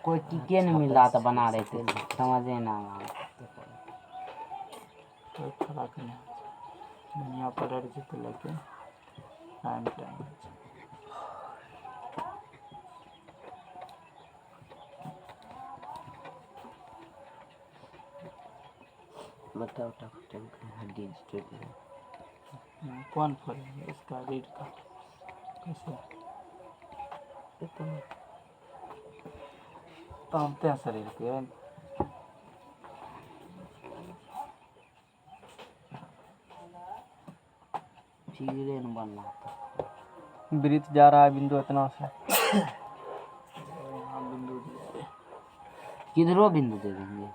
कोई टिके नहीं मिल रहा था, बना रहे थे, समझे ना। कोई फर्क नहीं, दुनिया पलट जीते लेकिन टाइम बताओ हड्डी कौन फल है इसका रीढ़ का कैसे तामते हैं शरीर के। फिर बन रहा था। वृत्त जा रहा है बिंदु इतना से, यहाँ बिंदु दिया है, किधरो बिंदु दे देंगे।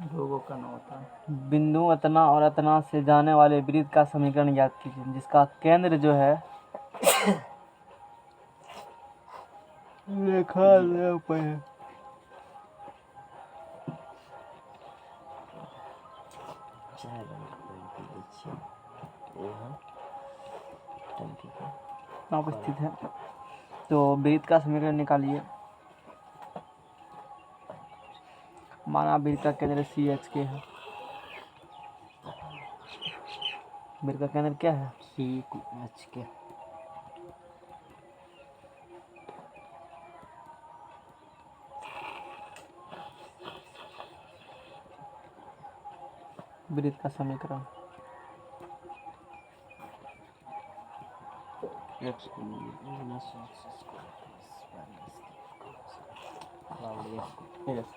दो का न होता है। बिंदु अतना और अतना से जाने वाले वृत्त का समीकरण याद कीजिए, जिसका केंद्र जो है रेखा पे है। कहाँ पर स्थित है, तो वृत्त का समीकरण निकालिए। माना वृत्त का केंद्र CH के है। वृत्त का केंद्र क्या है? CH के। वृत्त का समीकरण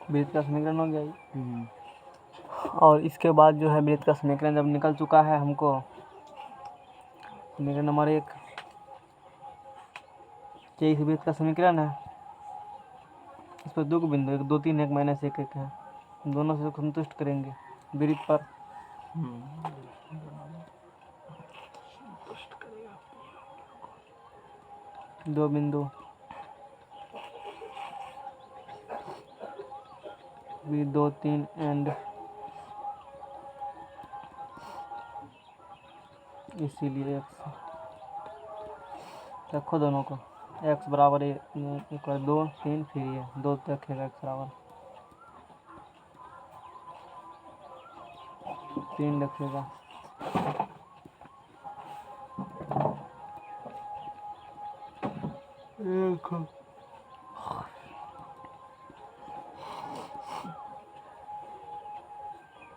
वृत्त का समीकरण हो गया। और इसके बाद जो है वृत्त का समीकरण जब निकल चुका है हमको, समीकरण नंबर 1 इस वृत्त का समीकरण है। इस पर दो बिंदु 1 2 3 1 -1 1 है, दोनों से संतुष्ट करेंगे वृत्त पर। दो बिंदु भी 2 3 एंड इसीलिए x रखो दोनों को, x बराबर 2 3 फिर ये 2 रखेगा, x बराबर 3 रखेगा।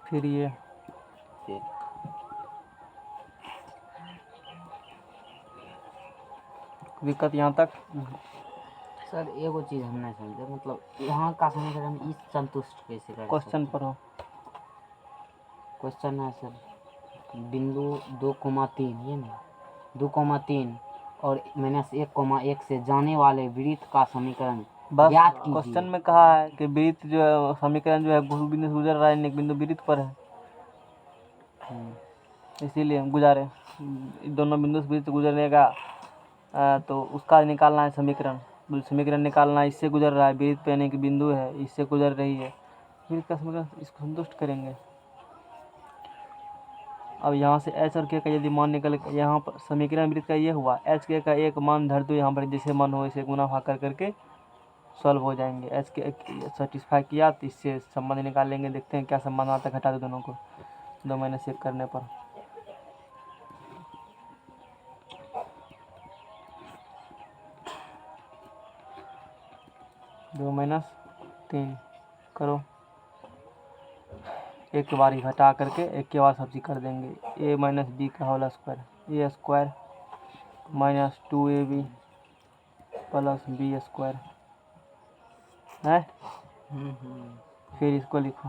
फिर ये दिक्कत यहाँ तक। सर एगो चीज हम नहीं समझे, मतलब यहाँ का समीकरण इस संतुष्ट कैसे कर? क्वेश्चन पर हो, क्वेश्चन है सर, बिंदु 2,3 ये ना 2,3 और -1,1 से जाने वाले वृत्त का समीकरण बस याद कीजिए। क्वेश्चन में कहा है कि वृत्त जो है समीकरण जो है बिंदु से गुजर रहा है, एक बिंदु वृत्त पर है, इसीलिए गुजारे दोनों बिंदु से वृत्त गुजरने का तो उसका निकालना है समीकरण। समीकरण निकालना है, इससे गुजर रहा है वृत्त पे, यानी कि बिंदु है इससे गुजर रही है, वृत्त का समीकरण इसको संतुष्ट करेंगे। अब यहाँ से h और k का यदि मान निकल, यहाँ पर समीकरण वृत्त का ये हुआ, h k का एक मान धर दो यहाँ पर, जैसे मान हो इसे गुना भाग कर करके सॉल्व हो जाएंगे। h k सेटिस्फाई किया तो इससे संबंध निकाल लेंगे, देखते हैं क्या संबंध आता है, घटा दो दोनों को 2 - 1 करने पर। दो -3 करो, एक के बार ही घटा करके एक के बाद सब चीज कर देंगे। a - b का whole square, a square -2ab + b square है। फिर इसको लिखो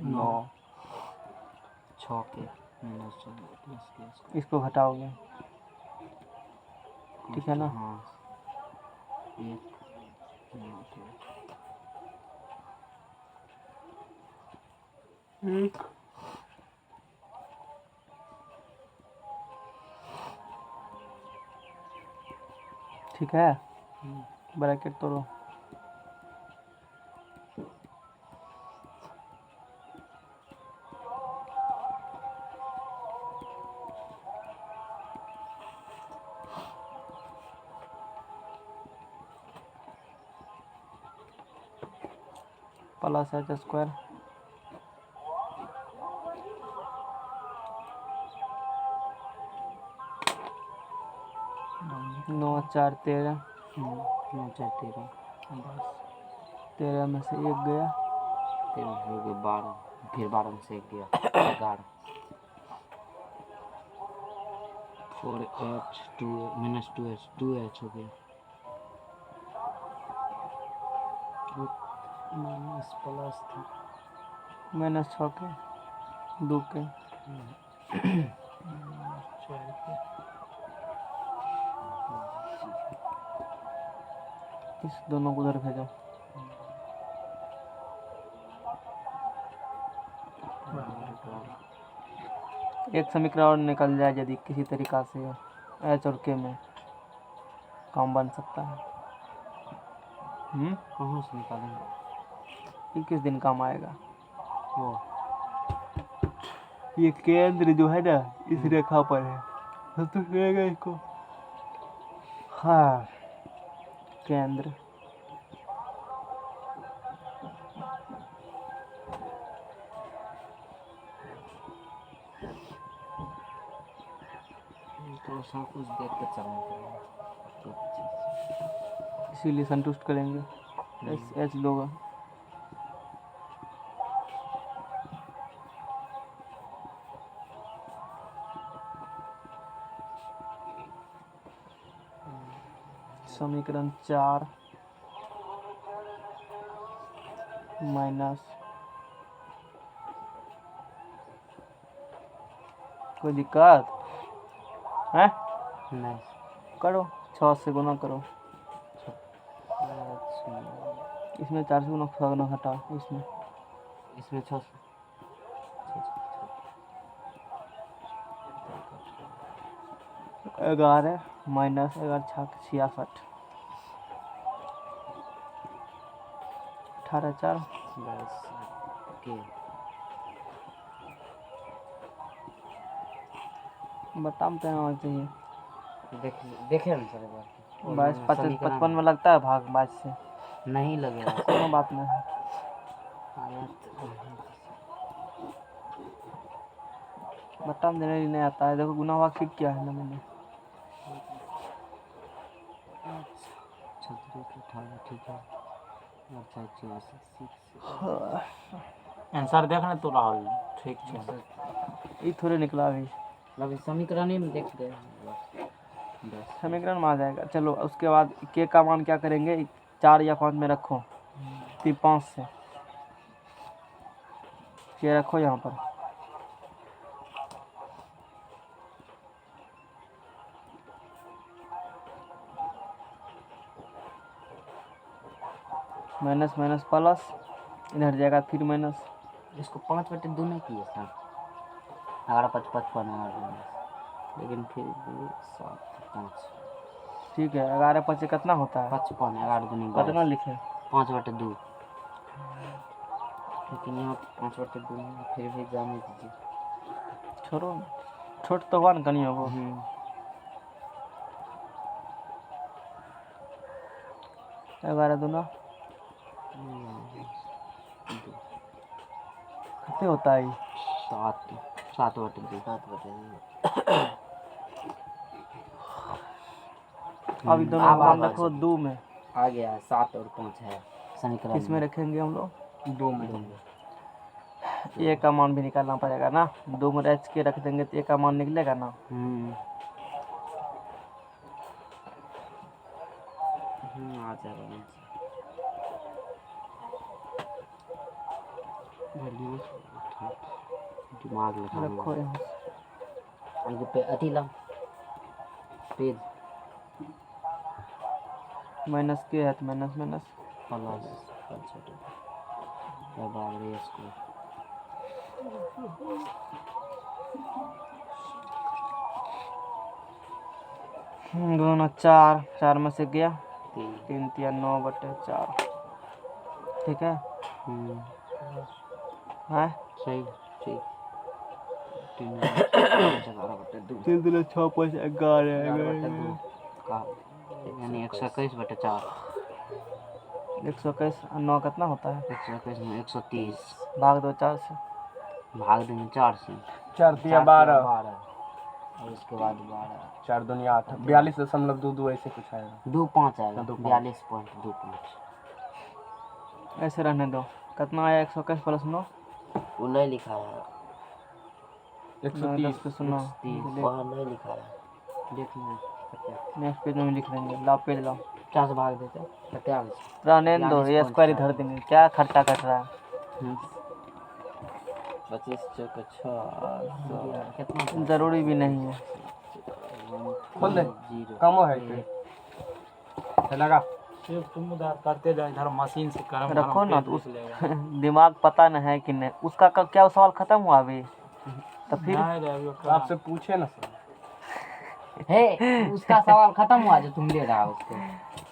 9, 6 के -2 इसको घटाओगे, ठीक है ना। हाँ एक ठीक है, ब्रैकेट तोड़ो। प्लस एच स्क्वायर 9 4 13 9 4 13 13 में से 1 गया 13 हो गए 12 फिर 12 में से 1 गया 11 4h 2 -2h 2h हो गया माइनस प्लस था -6 के 2 के इस दोनों को उधर भेजो। एक समीकरण और निकल जाए यदि किसी तरीका से एच और के में काम बन सकता है। कहाँ से निकालेंगे ये किस दिन काम आएगा? वो ये केंद्र जो है ना इस रेखा पर है संतुष्ट रहेगा इसको। हाँ केंद्र तो सब कुछ देख के चलना पड़ेगा इसीलिए संतुष्ट करेंगे एच लोग समीकरण 4 माइनस कोई दिक्कत है? नहीं करो 6 से गुना करो इसमें 4 से गुना 6 गुना हटाओ इसमें 6 11 माइनस 11 छाक 66 18 4 बस के बताम तो होना चाहिए देखे ना सर एक बार 22 55 में लगता है भाग 22 से नहीं लगेगा कोनो बात नहीं है। बताम देने नहीं आता है। देखो गुना भाग सीख क्या है ना मैंने ठीक है अच्छा आंसर देखने तो राहुल ठीक है ये थोड़े निकला अभी अभी समीकरण ही में देख दे समीकरण में आ जाएगा। चलो उसके बाद के का मान क्या करेंगे 4 या 5 में रखो 5 से के रखो यहाँ पर माइनस माइनस प्लस इधर जाएगा फिर माइनस इसको 5/2 नहीं किए सर 11/5 लेकिन फिर भी 7/5 ठीक है 11 5 कितना होता है 55 11 दूनी कितना लिखे 5/2 लेकिन यहाँ 5/2 नहीं फिर भी जाने दीजिए छोड़ो छोट तो हुआ ना कनियों को 11 दूना कितने होता है 7/2 अभी दोनों मान रखो 2 में आ गया 7 और 5 है समीकरण किसमें रखेंगे हम लोग 2 में ए का मान भी निकालना पड़ेगा ना 2 में एच के रख देंगे तो ए का मान निकलेगा ना आ जाएगा दिमाग लगा रखो यहाँ आगे पे अति ला पेज माइनस के है तो माइनस माइनस प्लस बराबर इसको दोनों 4 में से गया 3 3 9/4 ठीक है है सही ठीक 3 3 6 5 11 यानी 121/4 121 और 9 कितना होता है? 121 में 130 भाग दो 4 से। भाग देंगे 4 से। 4 तिया 12 और उसके बाद 12 4 दूनी 8 42.22 ऐसे कुछ आएगा। 25 आएगा। 25। 42.25 ऐसे रहने दो। कितना आया 121 प्लस 9? वो नहीं लिखा है। 130 पे सुनो। वहाँ नहीं लिखा है। देख लीजिए। नेक्स्ट पेज में लिख देंगे। लाओ पेज लाओ। 50 से भाग देते कितने आ गए? रहने दो, ये स्क्वायर इधर देंगे। क्या खट्टा कट रहा है? 25 चौक 6 कितना जरूरी भी नहीं है। खोल दे। जीरो कम है पे लगा। सिर्फ तुम उधर करते जाओ, इधर मशीन से करम रखो ना तो दिमाग पता न है कि नहीं। उसका क्या सवाल खत्म हुआ अभी? तो फिर आपसे पूछे ना सर। है उसका सवाल खत्म हुआ जो तुम ले रहा हो उसको।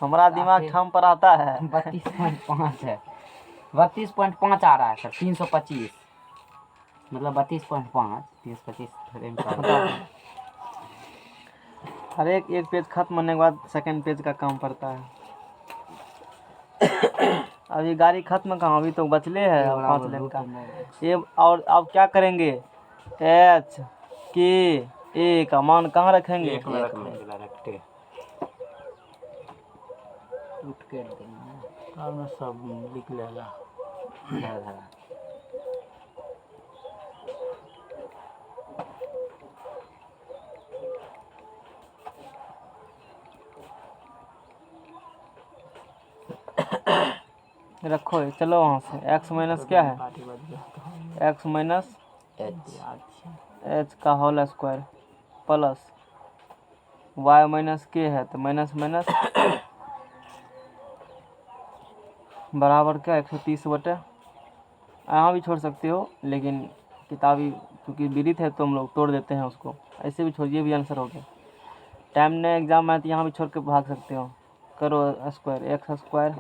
हमारा दिमाग ठाम पर आता है। 32.5 है। 32.5 आ रहा है सर। 325 मतलब 32.5 325 हर एक पेज खत्म होने के बाद सेकंड पेज का काम पड़ता है। अभी गाड़ी खत्म कहाँ, अभी तो बचले है 5 लाइन का। ये और अब क्या करेंगे? एच के ए का मान कहाँ रखेंगे? एक में रखते उठ के देंगे तब में सब लिख लेगा। धरा रखो ये, चलो वहाँ से। एक्स माइनस क्या है? पार्टी बज गया एक्स माइनस एच एच का whole square plus Y minus K है तो माइनस माइनस बराबर क्या 130 बटे। यहाँ भी छोड़ सकते हो लेकिन किताबी क्योंकि विदित है तो हम लोग तोड़ देते हैं उसको। ऐसे भी छोड़िए, भी आंसर हो गया। टाइम ने एग्जाम है तो यहाँ भी छोड़ के भाग सकते हो। करो square X square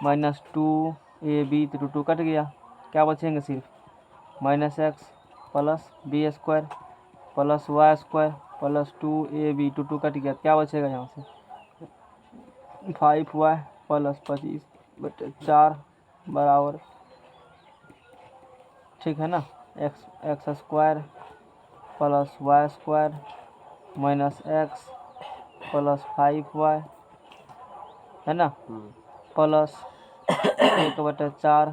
minus 2ab तो 2 कट गया। क्या बचेंगे? सिर्फ minus x plus B square plus Y square plus 2ab 2 cut गया। क्या बचेगा यहाँ से? 5y प्लस 25/4 बराबर, ठीक है ना, X square plus Y square minus x plus 5y है ना, प्लस 1/4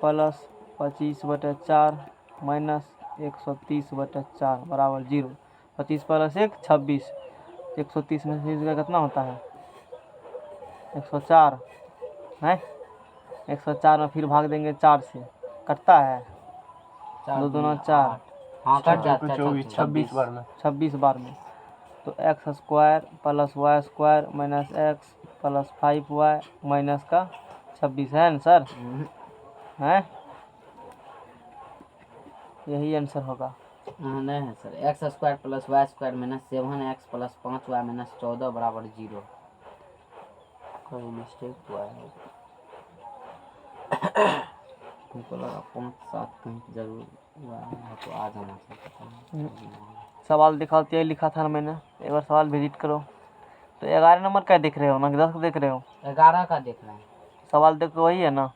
प्लस 25/4 माइनस 130/4 बराबर 0। 25 प्लस 1 26। 130 में से इसका कितना होता है? 104 है। 104 में फिर भाग देंगे 4 से, कटता है 2 दूना 4, हाँ कट जाता है 26 बार में 26 बार में। तो X square plus Y square minus x plus 5y minus का 26 है ना सर? हैं? यही आंसर होगा। नहीं है sir. X square plus Y square minus 7x plus 5y minus 14 बराबर 0। कोई मिस्टेक हुआ है हमको लगा 5-7 कहीं जरूर हुआ है तो आ जाना चाहिए। सवाल दिखाते ही लिखा था ना मैंने। एक बार सवाल विजिट करो। तो 11 नंबर का देख रहे हो ना, 10 का देख रहे हो? 11 का देख रहे हैं। सवाल देखो वही है ना।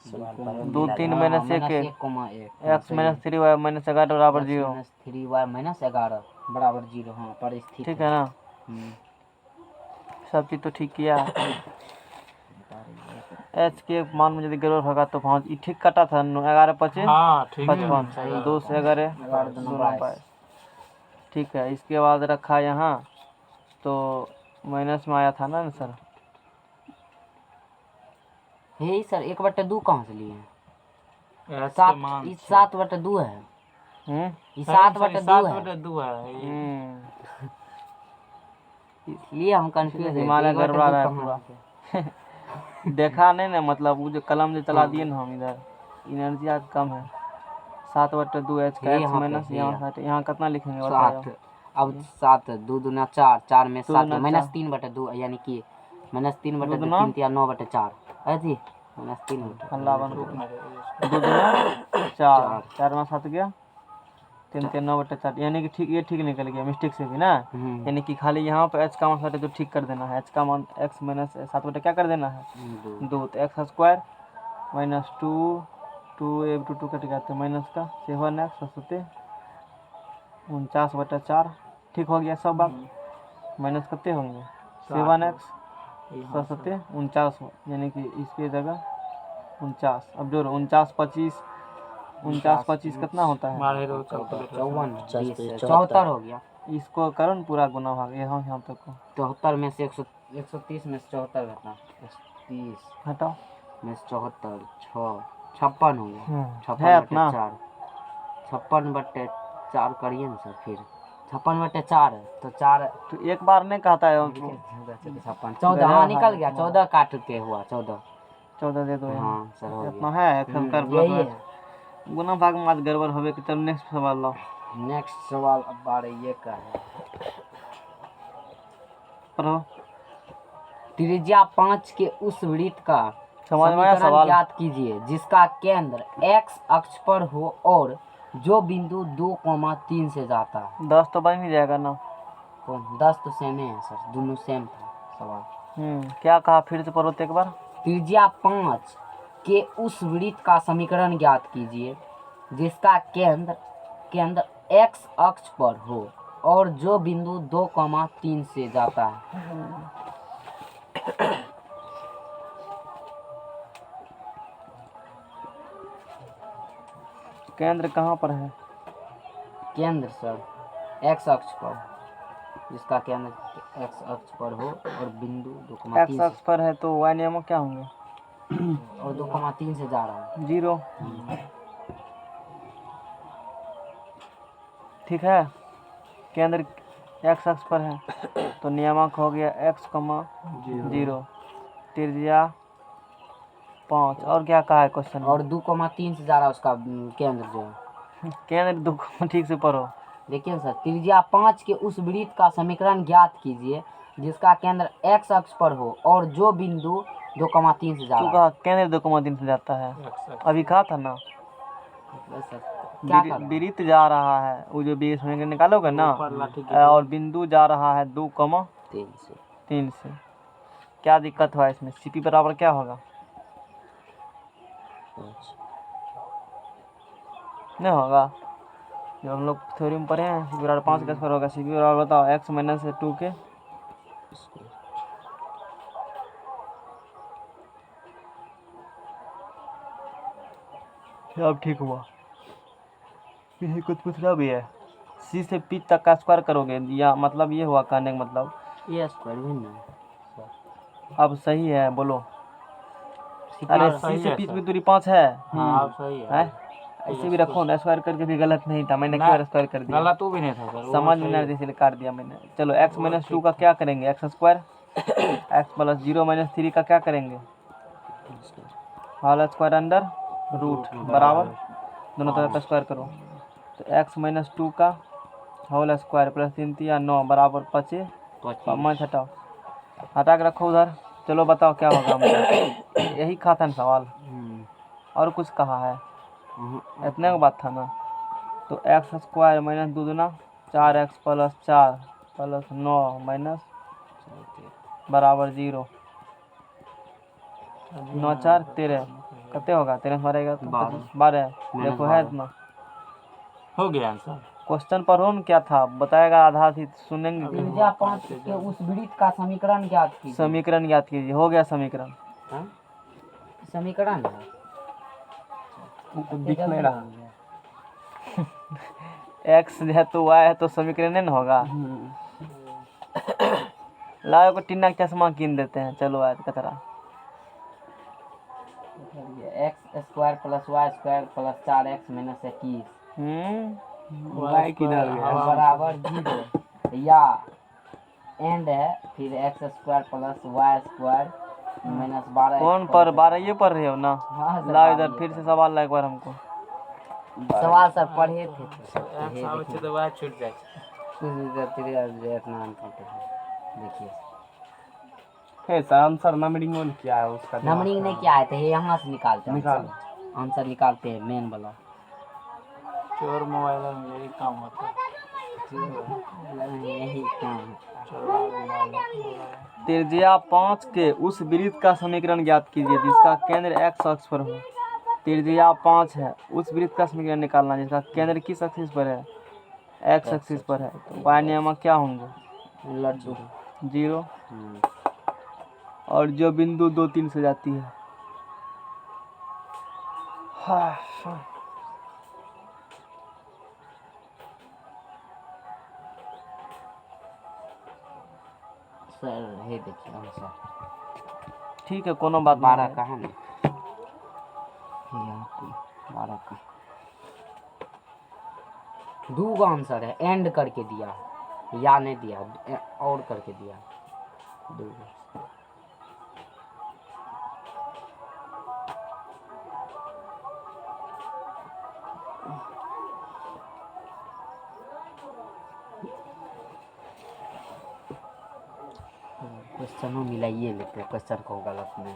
2 3 minus 1 x minus 3y minus 11 बराबर 0। 3y माइनस 11 बराबर 0। हाँ परिस्थिति ठीक है ना, सब चीज़ तो ठीक किया। एच के मान में यदि गड़बड़ होगा तो पहुँच ये ठीक कटा था। 11 25 हाँ ठीक है 55 2 से 11 2 22। ठीक है, इसके बाद रखा यहाँ तो माइनस में आया था ना आंसर। हे सर 1/2 कहाँ से लिए हैं? एच के मान 7/2 है। ये 7/2 है 7/2 है। इसलिए हम कंफ्यूज है। हिमालय गड़बड़ा रहा है पूरा। देखा नहीं ना, मतलब वो जो कलम जो चला दिए ना हम इधर, एनर्जी आज कम है। 7/2 एच का एक्स माइनस यहाँ कितना लिखेंगे बताओ? 7। अब 7 2 दूना 4 4 में 7 दूना माइनस 3/2 यानी कि माइनस 3/2 3 या 9/4 अजी माइनस 3 अल्लाह बन 2 दूना 4 4 में 7 गया 3 3 9/4 यानी कि ठीक, ये ठीक निकल गया मिस्टेक से भी ना। यानी कि खाली यहाँ पर h का मान हटे तो ठीक कर देना है। h का मान x माइनस 7 क्या कर देना है 2, तो x स्क्वायर माइनस 2 2 कट गया तो माइनस का 7x 49/4 ठीक हो गया सब बात। माइनस कितने होंगे 7x 49 यानी कि इसके जगह 49। अब जोड़ो 49 25 कितना होता है मारे दो कैलकुलेटर 54 74 हो गया। इसको करो न पूरा गुना भाग यहाँ तक को 74 में से 130 में से 74 घटा 30 हटाओ में से 74 6 56 हो गया। है अपना 56/4 करिए ना सर फिर 56/4 तो 4 तो एक बार नहीं कहता है 56 14 हाँ निकल गया 14 काट के हुआ 14 14 दे दो यहाँ। हाँ सर हो इतना गया। है एक्शन कर यही है। गुना भाग में आज गड़बड़ होवे कि चल नेक्स्ट सवाल लो। नेक्स्ट सवाल अब बारे ये का है पढ़ो त्रिज्या 5 के उस वृत्त का समझ में आया समीकरण सवाल? ज्ञात कीजिए जिसका केंद्र x अक्ष पर हो और जो बिंदु 2,3 से जाता है। 10 तो बन ही जाएगा ना। 10 तो सेम है सर दोनों सेम था सवाल। क्या कहा फिर से पढ़ो तो एक बार। त्रिज्या 5 के उस वृत्त का समीकरण ज्ञात कीजिए जिसका केंद्र x अक्ष पर हो और जो बिंदु 2,3 से जाता है। केंद्र कहाँ पर है? केंद्र सर x अक्ष पर जिसका केंद्र x अक्ष पर हो और बिंदु 2,3 x अक्ष पर है तो y नियम क्या होंगे और 2,3 से जा रहा है 0। ठीक है केंद्र x अक्ष पर है तो नियामक हो गया x, 0 त्रिज्या 5 और क्या कहा है क्वेश्चन और 2,3 से जा रहा है उसका केंद्र जो है। केंद्र 2 ठीक से पढ़ो। देखिए सर त्रिज्या 5 के उस वृत्त का समीकरण ज्ञात कीजिए जिसका केंद्र x अक्ष पर हो और जो बिंदु 2,3 से जा तू रहा कहा केंद्र 2,3 से जाता है अभी कहा था ना है। सर क्या कर रहा है? वृत्त जा रहा है वो जो बीच में निकालोगे ना और बिंदु जा रहा है 2,3 से। क्या दिक्कत हुआ इसमें CP बराबर क्या होगा नहीं होगा जो हम लोग थ्योरी में पढ़े हैं CP बराबर 5 का स्क्वायर होगा। CP बराबर बताओ x माइनस 2 के अब ठीक हुआ। किसी कुछ पूछना भी है C से P तक का स्क्वायर करोगे या मतलब ये हुआ कहने का मतलब ये स्क्वायर भी नहीं अब सही है बोलो। अरे C सही से है P सर। की दूरी 5 है हाँ अब सही है हैं? ऐसे भी रखो ना स्क्वायर करके भी गलत नहीं था मैंने क्यों स्क्वायर कर दिया गलत वो भी नहीं था सर समझ में नहीं इसलिए काट दिया मैंने। चलो x माइनस 2 का क्या करेंगे x square x plus 0 minus 3 का क्या करेंगे होल स्क्वायर अंडर रूट बराबर दोनों तरफ स्क्वायर करो तो x माइनस 2 का होल स्क्वायर प्लस 3 या 9 बराबर 5 हटाओ हटा के रखो उधर। चलो बताओ क्या होगा हमको यही कहा था ना सवाल और कुछ कहा है इतने का बात था ना। तो x स्क्वायर माइनस 2 दूना 4x प्लस 4 प्लस 9 माइनस बराबर 0 9 4 13 कितने होगा 13 मारेगा तो 12 देखो है इतना। हो गया आंसर क्वेश्चन पढ़ो न क्या था बताएगा आधा थी सुनेंगे त्रिज्या 5 के उस वृत्त का समीकरण ज्ञात कीजिए। समीकरण याद कीजिए हो गया समीकरण हाँ? समीकरण दिख नहीं रहा x है तो y है तो समीकरण नहीं ना होगा। लाओ को टिन्ना का चश्मा कीन देते हैं चलो आज कतरा x square plus y square plus 4x minus 21 y किधर गया बराबर 0 या एंड है फिर x square plus y square minus 12 कौन पर 12 ये पढ़ रहे हो ना। हाँ सर, लाओ इधर फिर से सवाल ला एक बार हमको सवाल सर पढ़े थे एक्स आवे छै तो वह छूट जाए इतना अनकाउंटेबल देखिए है सर आंसर नंबरिंग में क्या है उसका नंबरिंग नहीं क्या है तो ये यहाँ से निकालते हैं आंसर निकालते हैं मेन वाला चोर मोबाइल में यही काम होता है। यही काम है। चोरा मोबाइल त्रिज्या 5 के उस वृत्त का समीकरण ज्ञात कीजिए जिसका केंद्र x अक्ष पर हो। त्रिज्या 5 है, उस वृत्त का समीकरण निकालना जिसका केंद्र किस एक्सिस पर है? x एक्सिस पर है। तो y नियामक क्या होंगे? लड्डू। 0। हम्म, और जो बिंदु 2 3 से जाती है। हाँ, सर हे देखिए आंसर ठीक है, कोनो बात 12 नहीं का है। है ना, ये आपको 12 का 2 का आंसर है। एंड करके दिया है, या नहीं दिया, और करके दिया 2। क्वेश्चनों मिलाइए लेते, क्वेश्चन को गलत नहीं।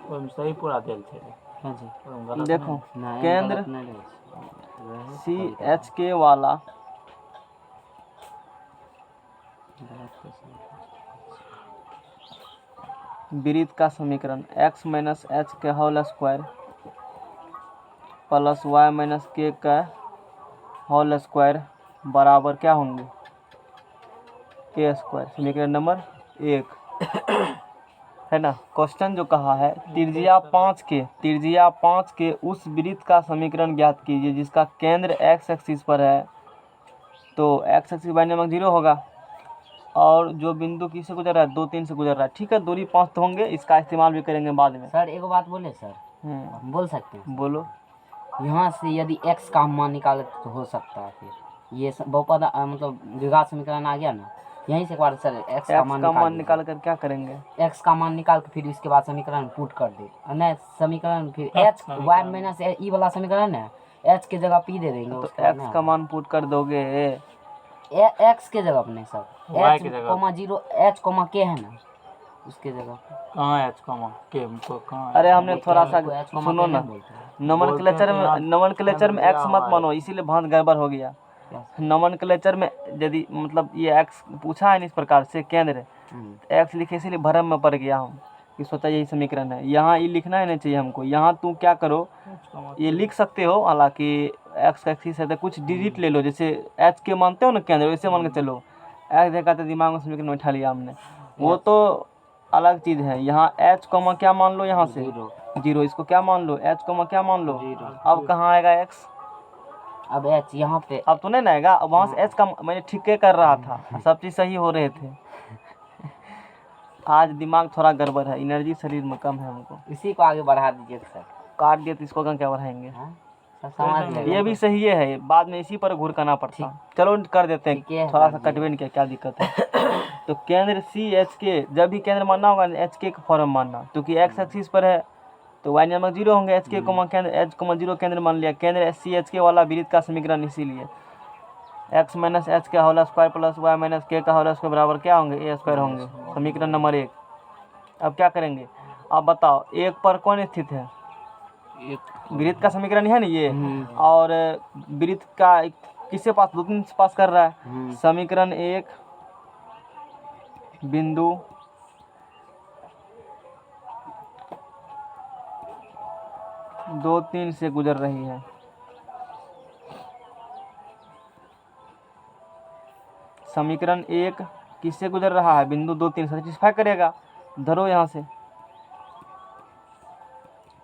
ओहिमे सही पूरा देल छै। हाँ जी, ओहिमे गलत देखो नहीं केंद्र गलत नहीं रहे। सी एच के वाला गलत क्वेश्चन। वृत्त का समीकरण x माइनस एच के whole square plus y minus K का होल स्क्वायर बराबर क्या होंगे? ए स्क्वायर। समीकरण नंबर 1 है ना। क्वेश्चन जो कहा है त्रिज्या 5 के उस वृत्त का समीकरण ज्ञात कीजिए जिसका केंद्र x एक्सिस पर है। तो x एक्सिस y नियामक 0 होगा और जो बिंदु किससे गुजर रहा है? 2 3 से गुजर रहा है। ठीक है, दूरी 5 तो होंगे, इसका इस्तेमाल भी करेंगे बाद में। सर एक बात बोले सर, बोल सकते हैं? बोलो। यहाँ से यदि x का मान निकाले तो हो सकता है फिर ये बहुपद मतलब द्विघात समीकरण आ गया ना। यहीं से एक बार सर x का मान निकाल कर क्या करेंगे? x का मान निकाल के फिर इसके बाद समीकरण पुट कर दे, नहीं समीकरण फिर h y माइनस ई वाला समीकरण है, h के जगह p दे देंगे। तो उसके बाद x का मान पुट कर दोगे। x के जगह अपने सर Y h के जगह। कोमा 0 h कोमा k है ना, उसके जगह कहाँ है कमा के हमको कहाँ है? अरे हमने थोड़ा सा को h कोमा सुनो k ना, नहीं बोलते हैं। नोमेनक्लेचर में x मत मानो, इसीलिए भांत गड़बड़ हो गया। नोमेनक्लेचर में यदि मतलब ये x पूछा है ना इस प्रकार से केंद्र x लिखे, इसीलिए भ्रम में पड़ गया हम कि सोचा यही समीकरण है। यहाँ ये लिखना ही नहीं चाहिए हमको। यहाँ तुम क्या करो, ये लिख सकते हो, हालांकि x एक्सिस है तो कुछ डिजिट ले लो, जैसे h के मानते हो ना केंद्र, वैसे मान के चलो। x देखा तो दिमाग में समीकरण बैठा लिया हमने, वो तो अलग चीज़ है। यहाँ h कॉमा क्या मान लो, यहाँ से 0, इसको क्या मान लो, h कॉमा क्या मान लो। अब कहाँ आएगा x? अब h यहाँ पे अब तो नहीं ना आएगा। अब वहाँ से h का मैंने ठीक कर रहा था, सब चीज़ सही हो रहे थे। आज दिमाग थोड़ा गड़बड़ है, एनर्जी शरीर में कम है हमको। इसी को आगे बढ़ा दीजिए सर। काट दिया तो इसको क्या बढ़ाएंगे? सब समझ लेंगे। ये भी सही है, बाद में इसी पर घूर करना पड़ता। चलो कर देते ठीक है, हैं, थोड़ा सा कर कटवे नहीं क्या दिक्कत है। तो केंद्र सी एच के, जब भी केंद्र मानना होगा एच के का फॉर्म मानना, क्योंकि एक्स एक्सिस पर है तो वाई नियामक 0 होंगे। एच के कोमा केंद्र, एच कोमा 0 केंद्र मान लिया। केंद्र सी एच के वाला वृत्त का समीकरण इसीलिए एक्स माइनस एच का whole square plus Y minus K का होल स्क्वायर बराबर क्या होंगे? ए स्क्वायर होंगे। समीकरण नंबर 1। अब क्या करेंगे? अब बताओ 1 पर कौन स्थित है? वृत्त का समीकरण है ना ये, और वृत्त का किससे पास, 2 3 से पास कर रहा है। समीकरण 1 बिंदु 2 3 से गुजर रही है। समीकरण 1 किससे गुजर रहा है? बिंदु 2 3 सेटिस्फाई करेगा। धरो यहाँ से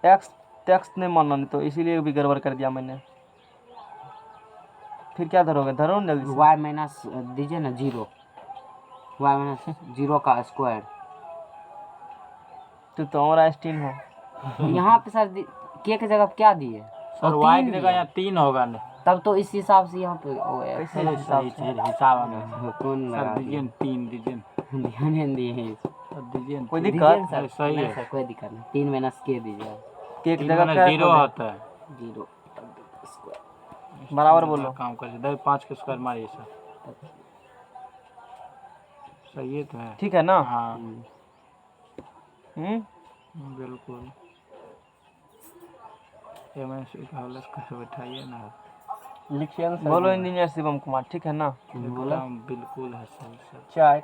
एक्स नहीं मानना, नहीं तो इसीलिए भी गड़बड़ कर दिया मैंने। फिर क्या धरोगे? धरो ना जल्दी से। वाई माइनस दीजिए ना 0, वाई माइनस 0 का स्क्वायर। तो और आइंस्टीन हो। यहाँ पे सर के जगह क्या दिए? सर वाई की जगह यहाँ 3 होगा ना, तब तो इस हिसाब से यहाँ पे कैसे सही हिसाब से? हिसाब में कौन सर लगा दीजिए 3 दीजिए ध्यान नहीं दिए सर दीजिए न। कोई दीजिए दिक्कत? सर। सही नहीं है। सर, कोई दिक्कत नहीं। 3 माइनस के दीजिए। के की 3 जगह माइनस क्या 0 होता है। 0 स्क्वायर बराबर बोलो। काम कर दे 5 के स्क्वायर मारिए सर। सही है तो है। ठीक है ना? हाँ हम्म। बिल्कुल। ये मैंने सीखा वाला कैसे बैठाइए ना। लिखिए ना बोलो इंजीनियर शिवम कुमार, ठीक है ना? एकदम बिल्कुल है सही सर। चार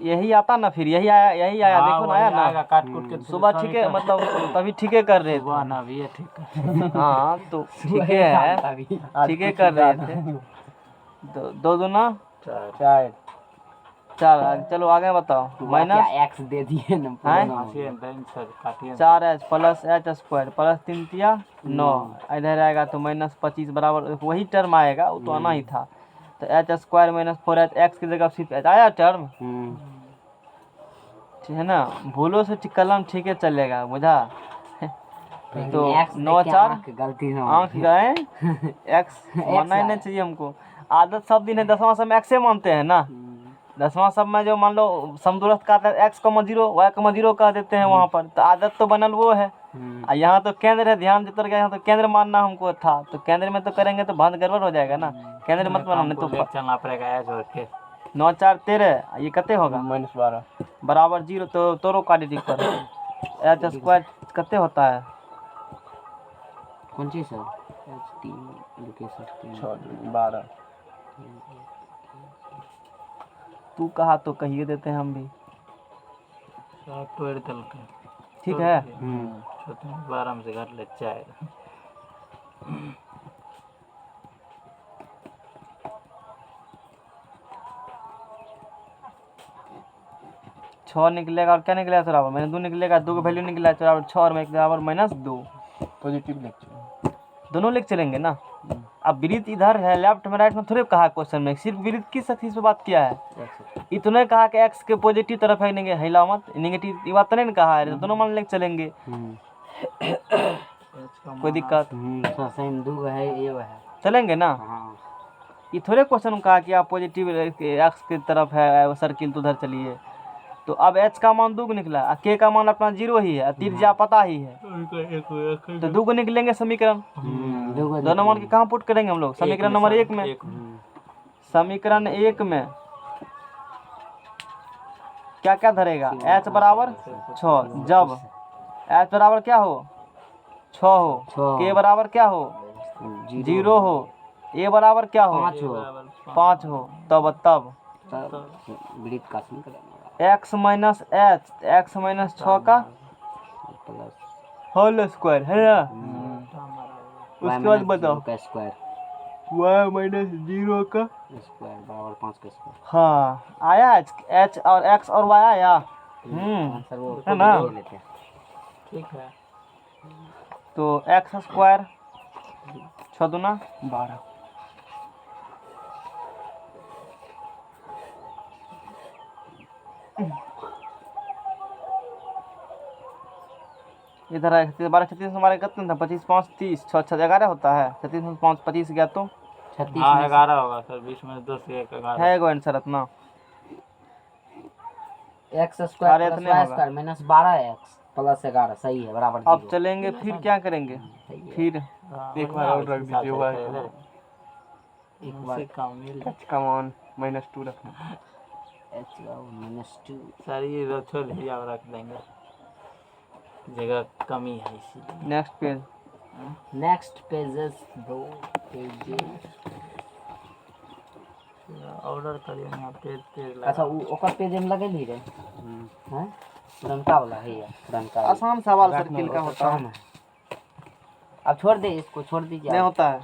यही आता ना, फिर यही आया हाँ, देखो ना, आया वही ना आएगा, काट कूट के फिर सुबह, सभी ठीक है, का- मतलब तभी ठीक है कर रहे सुबह थे। ना भी है ठीक है। हाँ तो ठीक है, ठीक है कर रहे थे। दो दूना चार चार, चलो आगे बताओ। माइनस एक्स दे दिए ना पूरा हैं? नंबर। काटिए दें सर, काटिए 4h plus H square plus 3 तिया 9, इधर आएगा तो माइनस 25 बराबर वही टर्म आएगा, वो तो आना ही था। तो H square minus 4h, x की जगह सिर्फ एच आया टर्म, ठीक है ना? भूलो से कलम ठीक है चलेगा, बुझा? तो 9 4 गलती से आँख गए, एक्स मानना ही नहीं चाहिए हमको। आदत सब दिन है, 10वां सब में एक्से मानते हैं ना। 10वां सब में जो मान लो समदूरस्थ का x, 0 y, 0 कह देते हैं वहाँ पर, तो आदत तो बनल वो है। और यहाँ तो केंद्र है, ध्यान देते रहिए, यहाँ तो केंद्र मानना हमको था, तो केंद्र में तो करेंगे तो भांत गड़बड़ हो जाएगा ना। केंद्र मत मानना हमको तो ले चलना पड़ेगा एच और के। 9 4 13, ये कते होगा -12 बराबर 0, तो तोरो क्वाड्रेटिक पर एच स्क्वायर कते होता है? कौन चीज सर? लोकेशन 12। तू कहा तो कहिए देते हैं हम भी, सब तोड़ दल के ठीक है? छोटे 12 में से घट ले 4। छः निकलेगा, और क्या निकलेगा बराबर? मैंने 2 निकलेगा, 2 का वैल्यू निकला बराबर 6 और में 1 बराबर -2। पॉजिटिव लेक्चर दोनों लेके चलेंगे ना। अब वृत्त इधर है, लेफ्ट में राइट में थोड़े कहा क्वेश्चन में, सिर्फ वृत्त किस चीज पे बात किया है? इतने कहा कि एक्स के पॉजिटिव तरफ है, हिला मत, नेगेटिव, ये बात तो नहीं ना कहा है, तो दोनों मान लेके चलेंगे, कोई दिक्कत सेम दू है ये है। चलेंगे ना। हाँ ये थोड़े क्वेश्चन कहा कि आप पॉजिटिव एक्स की तरफ है सर्किल, तो उधर चलिए। तो अब एच का मान 2 निकला, के का मान अपना 0 ही है, त्रिज्या पता ही है, तो 2 निकलेंगे समीकरण। दोनों मान के कहाँ पुट करेंगे हम लोग? समीकरण नंबर 1 में। समीकरण 1 में क्या क्या धरेगा? एच बराबर 6, जब एच बराबर क्या हो? 6 हो, के बराबर क्या हो? 0 हो, ए बराबर क्या हो? 5 हो, तब वृत्त का समीकरण x minus H, x minus 6 का प्लस होल स्क्वायर है ना। उसके बाद बताओ का स्क्वायर y माइनस 0 का स्क्वायर बराबर 5 का स्क्वायर। हाँ आया, h और x और y आया। आंसर वो है ना? ले लेते हैं। ठीक है। तो x स्क्वायर 6 दूना 12, इधर है 12 36 हमारे कितने था? 25 5 30, 6 6 11 होता है। 36 में 5 25 गया तो 36 हाँ में 11 होगा सर, 20 में 2 से 1 11 है, एगो आंसर इतना। x स्क्वायर अरे प्लस इतने y होगा। स्क्वायर माइनस 12x प्लस 11 सही है बराबर अब 0। चलेंगे, फिर क्या करेंगे? फिर एक बार और रख दीजिए हुआ है एक बार काम मिल कमान -2 रखना। h माइनस 2 सर, ये छोड़ दीजिए, आप रख देंगे, जगह कमी है इसीलिए। Next page. Next pages 2 pages. Order करिए ना, पेज अच्छा ओकर पेज में लगे ली रे हैं पुरनका वाला है ये पुरनका आसान सवाल सर्किल का होता है, अब छोड़ दे इसको, छोड़ दीजिए। नहीं होता है।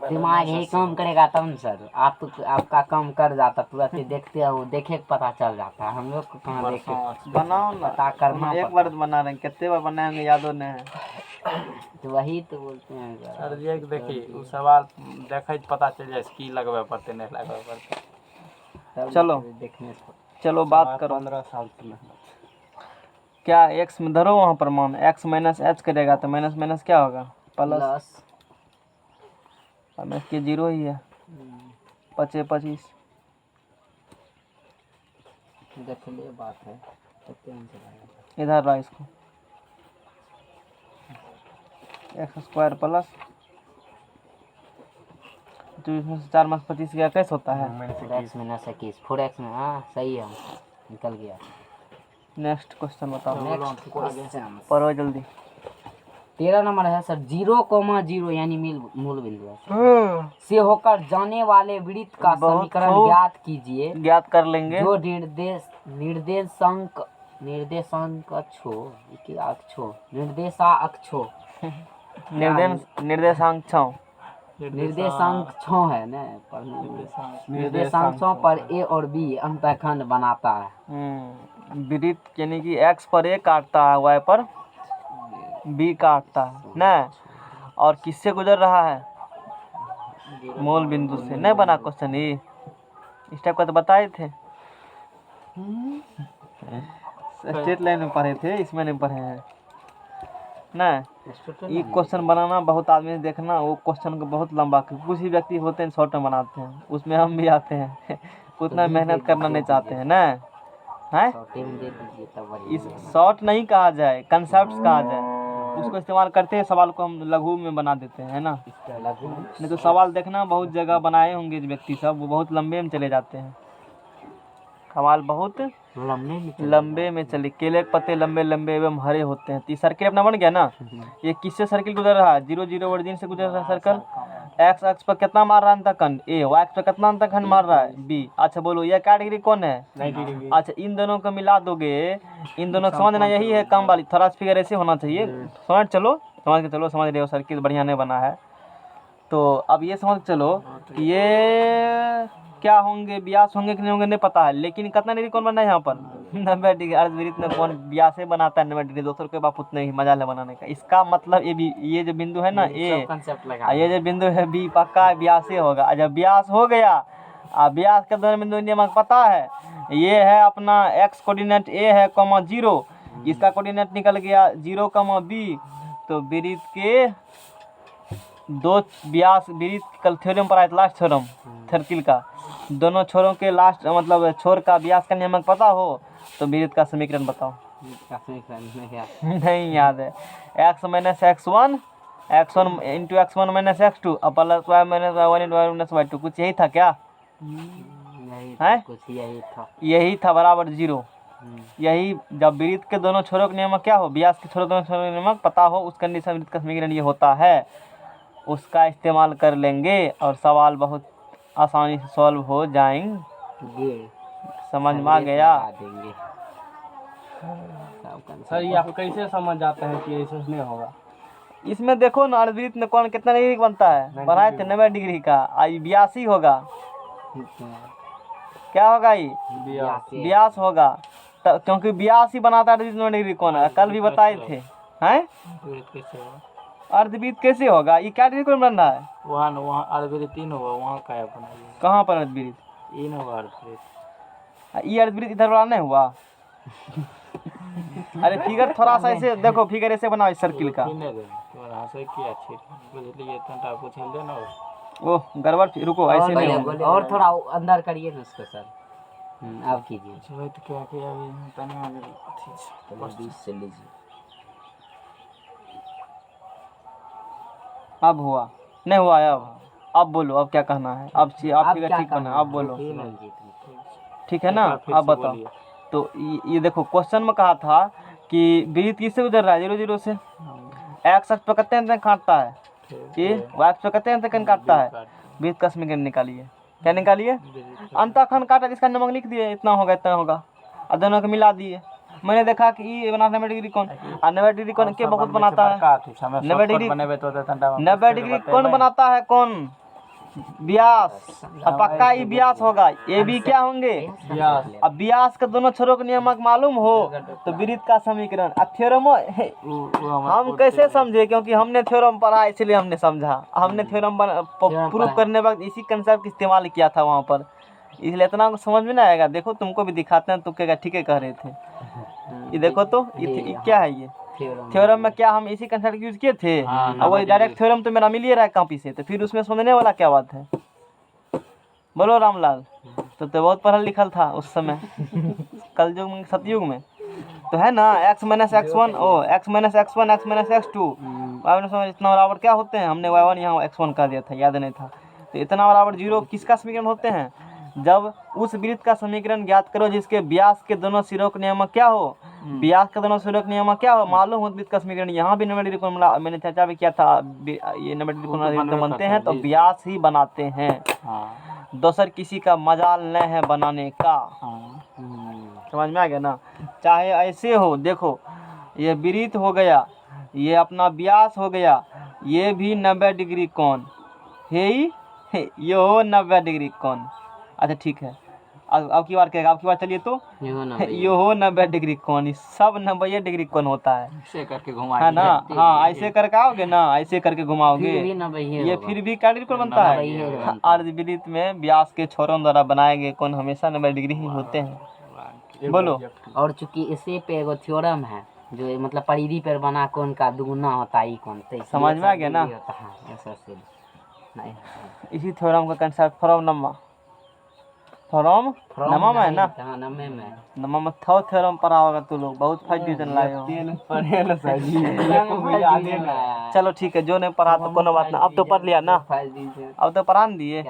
दिमाग ही काम करेगा तब न सर, आप तो आपका काम कर जाता तुरंत ही देखते हो, देखे के पता चल जाता है, हम लोग को कहाँ देखे बनाओ ना, पता करना एक बार बना रहे हैं, कितने बार बनाएंगे यादों नहीं है। तो वही तो बोलते हैं सर ये देखिए, वो सवाल देखे पता चल जाए की लगवे पड़ते नहीं लगवे पड़ते। तब चलो। देखने से चलो बात करो। 15 साल से मेहनत। क्या x में धरो वहाँ पर मान, x माइनस एच करेगा तो माइनस माइनस क्या होगा? प्लस, प्लस माइनस के 0 ही है, 25 25। देख ले बात है कितने आंसर आएगा। इधर रहा इसको, एक्स स्क्वायर प्लस तो इसमें से 4 माइनस 25 गया, कैसे होता है? 4x माइनस 21 4x में, हाँ सही है निकल गया। नेक्स्ट क्वेश्चन बताओ। नेक्स्ट क्वेश्चन पढ़ो जल्दी। 13 नंबर है सर 0,0 यानी मूल बिंदु है से होकर जाने वाले वृत्त का बहुत समीकरण खूब। ज्ञात कीजिए ज्ञात कर लेंगे। जो निर्देशांक छो निर्देशांक छो है ना निर्देशांक छो पर ए और बी अंतःखंड बनाता है। वृत्त यानी कि एक्स पर ए काटता है, वाई पर बी काटता है ना, और किससे गुजर रहा है? मूल बिंदु से। नहीं बना क्वेश्चन ये, इस टाइप का तो बताए थे, स्ट्रेट लाइन में पढ़े थे, इसमें नहीं पढ़े हैं ना। ये क्वेश्चन बनाना बहुत आदमी देखना, वो क्वेश्चन को बहुत लंबा, कुछ ही व्यक्ति होते हैं शॉर्ट में बनाते हैं, उसमें हम भी आते हैं उतना मेहनत करना नहीं चाहते हैं ना, है इस शॉर्ट नहीं कहा जाए, कंसेप्ट कहा जाए, उसको इस्तेमाल करते हैं, सवाल को हम लघु में बना देते हैं ना। नहीं तो सवाल देखना बहुत जगह बनाए होंगे व्यक्ति सब, वो बहुत लंबे में चले जाते हैं, सवाल बहुत लंबे में चले, केले के पत्ते लंबे लंबे एवं हरे होते हैं। तो सर्किल अपना बन गया ना। ये किससे सर्किल गुजर रहा है? 0 0 ओरिजिन से गुजर रहा है सर्कल। एक्स अक्ष पर कितना मार रहा है अंतःखंड ए, वाई अक्ष पर कितना अंतःखंड मार रहा है बी। अच्छा बोलो यह क्या डिग्री कौन है? 90 डिग्री। अच्छा इन दोनों को मिला दोगे, इन दोनों को समझना यही है काम वाली, थोड़ा फिगर ऐसे होना चाहिए, समझ चलो, समझ के चलो, समझ रहे हो सर्किल बढ़िया नहीं बना है। तो अब ये समझ चलो कि ये क्या होंगे, व्यास होंगे कि नहीं होंगे नहीं पता है, लेकिन कितना डिग्री कौन बनना है यहाँ पर? 90 डिग्री। अर्धवृत्त में कौन व्यास से बनाता है 90 डिग्री, 200 रुपये बाप उतना ही मजा ले बनाने का। इसका मतलब ये जो बिंदु है ना ए, ये जो बिंदु है बी, पक्का व्यास से होगा। जब व्यास हो गया, व्यास का दोनों बिंदु नियमक पता है, ये है अपना एक्स कोऑर्डिनेट ए है 0, इसका कोऑर्डिनेट निकल गया 0, बी। तो वृत्त के दो व्यास, वृत्त कल थ्योरम पर आया था, लास्ट थ्योरम सर्किल का, दोनों छोरों के लास्ट मतलब छोर का व्यास का नियमक पता हो तो वृत्त का समीकरण बताओ। नहीं याद है। x minus x1 into x1 minus x2 plus y minus y1 into y minus y2, कुछ यही था क्या? यही था बराबर 0। यही जब वृत्त के दोनों छोरों का नियमक क्या हो, व्यास के छोरों दोनों छोरों का नियमक पता हो, उस कंडीशन वृत्त का समीकरण ये होता है, उसका इस्तेमाल कर लेंगे और सवाल बहुत आसानी से सॉल्व हो जाएंगे। समझ में आ गया? सर ये आप कैसे समझ जाते हैं कि ऐसे नहीं होगा? इसमें देखो ना, अर्धवृत्त में कौन कितना डिग्री बनता है, बनाए थे 90 डिग्री का, आई 82 होगा। क्या होगा ये? व्यास होगा, क्योंकि 82 बनाता है अर्धवृत्त 90 डिग्री कौन है, कल भी बताए थे, हैं? अर्धवृत्त कैसे होगा? ये क्या डिग्री कौन बन रहा है? वहाँ अर्धवृत्त 3 होगा, वहाँ का है बनाइए। कहाँ पर अर्धवृत्त? इन होगा अर्धवृत्त। ये अर्धवृत्त इधर वाला नहीं हुआ। अरे फिगर थोड़ा सा ऐसे देखो, फिगर ऐसे बनाओ सर्किल का। ओह गड़बड़, रुको ऐसे नहीं होगा। और थोड़ा अंदर करिए ना उसको सर। आप कीजिए। तो क्या किया अभी से लीजिए। अब हुआ नहीं हुआ? अब बोलो, अब क्या कहना है? अब आप फिगर ठीक बना, अब बोलो, ठीक है ना? अब बताओ। तो ये देखो क्वेश्चन में कहा था कि वृत्त किससे गुजर रहा है? 0 0 से। एक्स अक्ष पर कितने अंतर काटता है? ये वाई अक्ष पर कितने अंतर काटता है? वृत्त का समीकरण निकालिए। क्या निकालिए? अंतःखंड काटा, इसका नमक लिख दिए, इतना होगा इतना होगा, और दोनों को मिला दिए। मैंने देखा कि ये बना 90 डिग्री कौन, 90 डिग्री कौन के बहुत बनाता है? 90 डिग्री कौन बनाता है? कौन? व्यास। अब पक्का ये व्यास होगा, ये भी क्या होंगे? अब व्यास के दोनों छोरों के नियमक मालूम हो तो वृत्त का समीकरण। अब थ्योरम हम कैसे समझे? क्योंकि हमने थ्योरम पढ़ा इसलिए हमने समझा, हमने थ्योरम प्रूफ करने वक्त इसी कंसेप्ट का इस्तेमाल किया था वहाँ पर, इसलिए इतना समझ में नहीं आएगा। देखो तुमको भी दिखाते हैं, तो क्या ठीक है कह रहे थे। ये देखो तो ये क्या है? ये थ्योरम में क्या हम इसी कंसेप्ट यूज किए थे? और वही डायरेक्ट थ्योरम तो मेरा मिल ही रहा है कॉपी से, तो फिर उसमें समझने वाला क्या बात है? बोलो रामलाल। तो बहुत पढ़ल लिखल था उस समय, कल युग में, सतयुग में तो है ना। x minus x1 x minus x1 x minus x2 इतना बराबर क्या होते हैं? हमने y1 यहाँ x1 कर दिया था, याद नहीं था। तो इतना बराबर 0 किसका समीकरण होते हैं? जब उस वृत्त का समीकरण ज्ञात करो जिसके व्यास के दोनों सिरों का नियामक क्या हो, व्यास के दोनों सिरों का नियामक क्या हो, मालूम हो वृत्त का समीकरण। यहाँ भी 90 डिग्री कोण मिला, मैंने चर्चा भी किया था, ये 90 डिग्री कोण बनते हैं तो व्यास ही बनाते हैं, हाँ दोसर किसी का मजाल न है बनाने का। हाँ समझ में आ गया ना। चाहे ऐसे हो, देखो ये वृत्त हो गया, ये अपना व्यास हो गया, ये भी 90 डिग्री कोण है ही, ये हो 90 डिग्री कोण। अच्छा ठीक है, अब की बार कहेगा, अब की बार चलिए तो ये हो 90 डिग्री कोण, ये सब 90 डिग्री कोण होता है ऐसे करके है घुमाएंगे ना। हाँ ऐसे करके आओगे ना, ऐसे करके घुमाओगे, फिर भी 90 ही ये होगा। फिर भी क्या डिग्री कोण बनता 90 ही है। बनता और वृत्त में व्यास के छोरों द्वारा बनाए गए कोण हमेशा 90 डिग्री ही होते हैं। बोलो। और चूंकि इसी पे एगो थ्योरम है जो मतलब परिधि पर बना कोण का दुगुना होता है, कोण तो इसलिए समझ में आ गया ना? 60 होता है, ऐसा से नहीं इसी थ्योरम का कंसेप्ट फ्रॉम नम्मा, फ्रॉम नम्मा में है ना, हाँ नम्मे में नम्मा में थ्योरम पढ़ा होगा तू लोग, बहुत फर्स्ट डिवीजन लाए हो। चलो ठीक है, जो नहीं पढ़ा तो कोनो बात ना, अब तो पढ़ लिया ना, अब तो पढ़ा न दिए,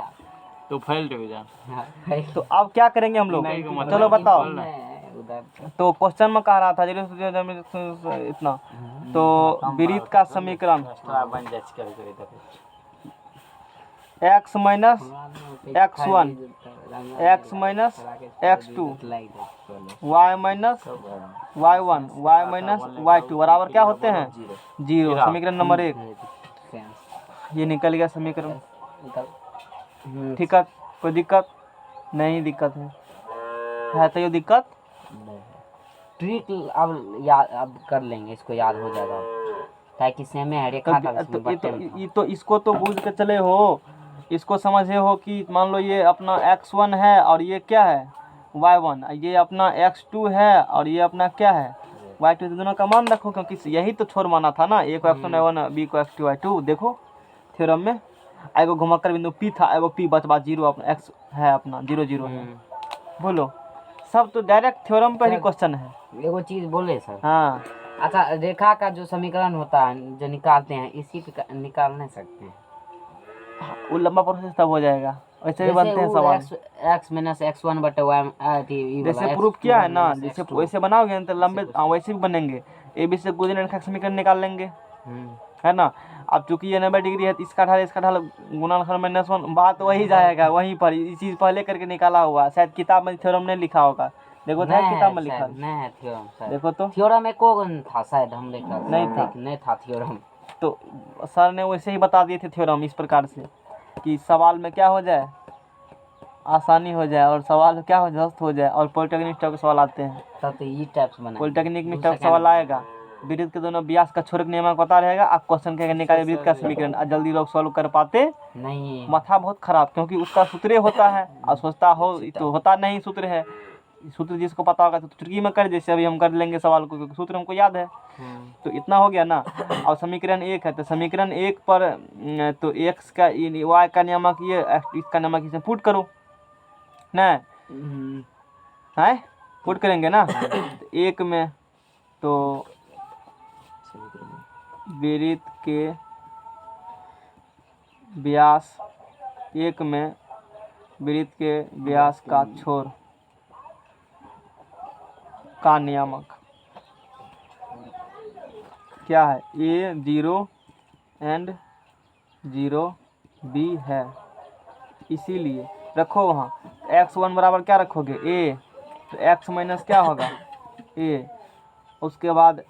तो फेल डिवीजन। तो अब क्या करेंगे हम लोग, चलो बताओ। तो क्वेश्चन में कह रहा था इतना, तो वृत्त का समीकरण बन जाए करके इधर x minus x1 x minus x2 y minus y1 y minus y2 बराबर क्या होते हैं, 0। समीकरण नंबर 1 ये निकल गया समीकरण। ठीक है, कोई दिक्कत नहीं, दिक्कत है तो ये दिक्कत ट्रिक अब कर लेंगे, इसको याद हो जाएगा, ताकि सेम है रेखा का तो इसको तो बूझ के चले हो, इसको समझे हो कि मान लो ये अपना x1 है और ये क्या है y1, ये अपना x2 है और ये अपना क्या है y2, तो दोनों का मान रखो, क्योंकि यही तो छोर माना था ना, a को x1 y1 b को x2 y2। देखो थ्योरम में एगो घुमक्कर बिंदु p था, एगो p बचवा 0, अपना x है अपना 0 0 है। बोलो, सब तो डायरेक्ट थ्योरम पर ही क्वेश्चन है। एगो चीज बोले सर, हाँ अच्छा रेखा का जो समीकरण होता है जो निकालते हैं, इसी पे निकाल नहीं सकते हैं, वो लंबा प्रोसेस तब हो जाएगा, वैसे भी बनते हैं सवाल। x माइनस x1 बटे y जैसे प्रूफ किया है ना, जैसे वैसे बनाओगे तो लंबे वैसे भी बनेंगे। ए बी से गुजरने रेखा का समीकरण निकाल लेंगे, है ना। अब चूंकि ये 90 डिग्री है, इसका ढाल गुणनखंड माइनस 1, बात वही जाएगा वहीं पर। ये चीज पहले करके निकाला हुआ, शायद किताब में थ्योरम नहीं लिखा होगा, देखो तो किताब में लिखा नहीं है थ्योरम, देखो तो थ्योरम में कौन था, शायद हम लिखा नहीं था थ्योरम। तो सर ने वैसे ही बता दिए थे थ्योरम इस प्रकार से कि सवाल में क्या हो जाए, आसानी हो जाए, और सवाल क्या हो जाए, हो जाए। और पॉलिटेक्निक स्टॉक के सवाल आते हैं, तब तो ये टाइप्स बना पॉलिटेक्निक में स्टॉक सवाल आएगा, वृत्त के दोनों व्यास का छोरक नियमक पता रहेगा, आप क्वेश्चन के निकाले वृत्त का समीकरण, और जल्दी लोग सॉल्व कर पाते नहीं, माथा बहुत खराब, क्योंकि उसका सूत्र होता है और सोचता हो तो होता नहीं सूत्र है। सूत्र जिसको पता होगा तो चुटकी में कर, जैसे अभी हम कर लेंगे सवाल को, क्योंकि सूत्र हमको याद है। तो इतना हो गया ना। और समीकरण 1 है, तो समीकरण 1 पर तो x का y का नियमक ये, इसका नियमक इसे पुट करो ना, है पुट करेंगे ना। तो 1 में तो वृत्त के व्यास, 1 में वृत्त के व्यास का छोर का नियामक क्या है, a 0 एंड 0 b है, इसीलिए रखो वहाँ x1 बराबर क्या रखोगे a, तो x माइनस क्या होगा a, उसके बाद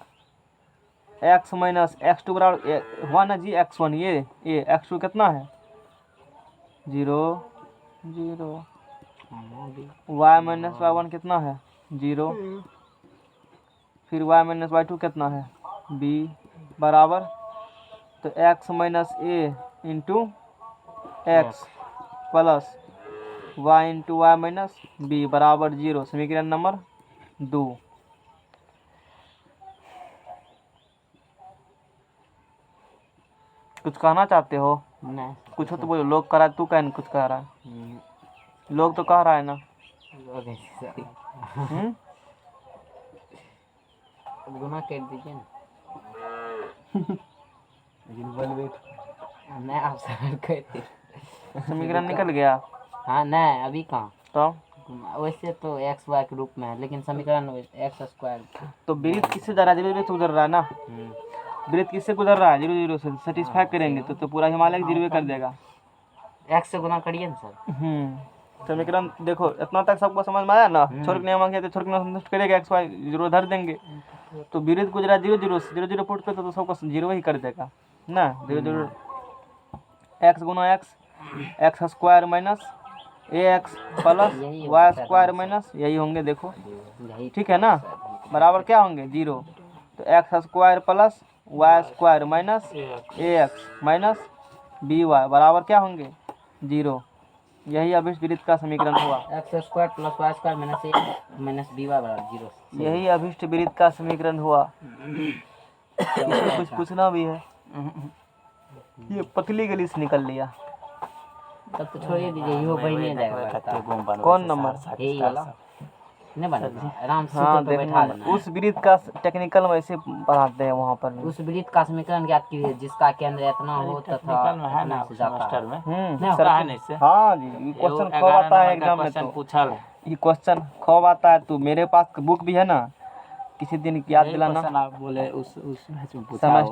x माइनस x2 बराबर हुआ ना जी, x1 ये a, x2 कितना है 0 0, y माइनस y1 कितना है 0, फिर y माइनस y2 कितना है b बराबर, तो x minus a into X plus y into Y minus b बराबर 0। समीकरण नंबर 2। कुछ कहना चाहते हो? नहीं कुछ हो तो बोलो। लोग कह रहा है, तू कह कुछ कह रहा है? लोग तो कह रहा है ना। गुना कर दीजिए ना। नहीं आप सर कहते समीकरण निकल गया। हाँ नहीं अभी कहाँ तो वैसे तो एक्स वाई के रूप में है, लेकिन समीकरण एक्स स्क्वायर। तो वृत्त किससे जा रहा है? 0 से गुजर रहा है ना। वृत्त किससे गुजर रहा है? 0 0 से। सेटिस्फाई करेंगे तो पूरा हिमालय 0 कर देगा। एक्स से गुना करिए ना सर। समीकरण देखो इतना तक सबको समझ में आया ना। छोर के नियम तो छोर के नियम संतुष्ट करेगा, एक्स वाई 0 धर देंगे। तो वृत्त गुजरा 0 0 से, 0 0 पुट पे तो सबको 0 ही कर देगा ना। 0 0 एक्स गुना x square minus x plus Y square minus, यही होंगे देखो, यही ठीक है ना। बराबर क्या होंगे? 0। तो X square plus Y square minus X minus B Y बराबर क्या होंगे? 0। यही अभिष्ट वृत्त का समीकरण हुआ। X square plus Y square minus a minus B Y बराबर 0। यही अभिष्ट वृत्त का समीकरण हुआ। इसमें कुछ पूछना भी है? ये पतली गली से निकल लिया। तब तो छोड़िए दीजिए, यो बन नहीं जाएगा। कौन नंबर? यही वाला नहीं बनेगा, आराम से हाँ सूत्र पे बैठा देखना, देना। उस वृत्त का टेक्निकल में ऐसे पढ़ाते हैं वहाँ पर भी। उस वृत्त का समीकरण ज्ञात कीजिए जिसका केंद्र इतना हो तथा टेक्निकल में है ना इतना से जाता सेमेस्टर है। में नहीं होता है ना इससे। हाँ जी, ये क्वेश्चन खूब आता है एग्जाम में। क्वेश्चन तो पूछल है। ये क्वेश्चन खूब आता है। तो मेरे पास बुक भी है ना, किसी दिन याद दिलाना। क्वेश्चन आप बोले उस मैच में पूछा हुआ है।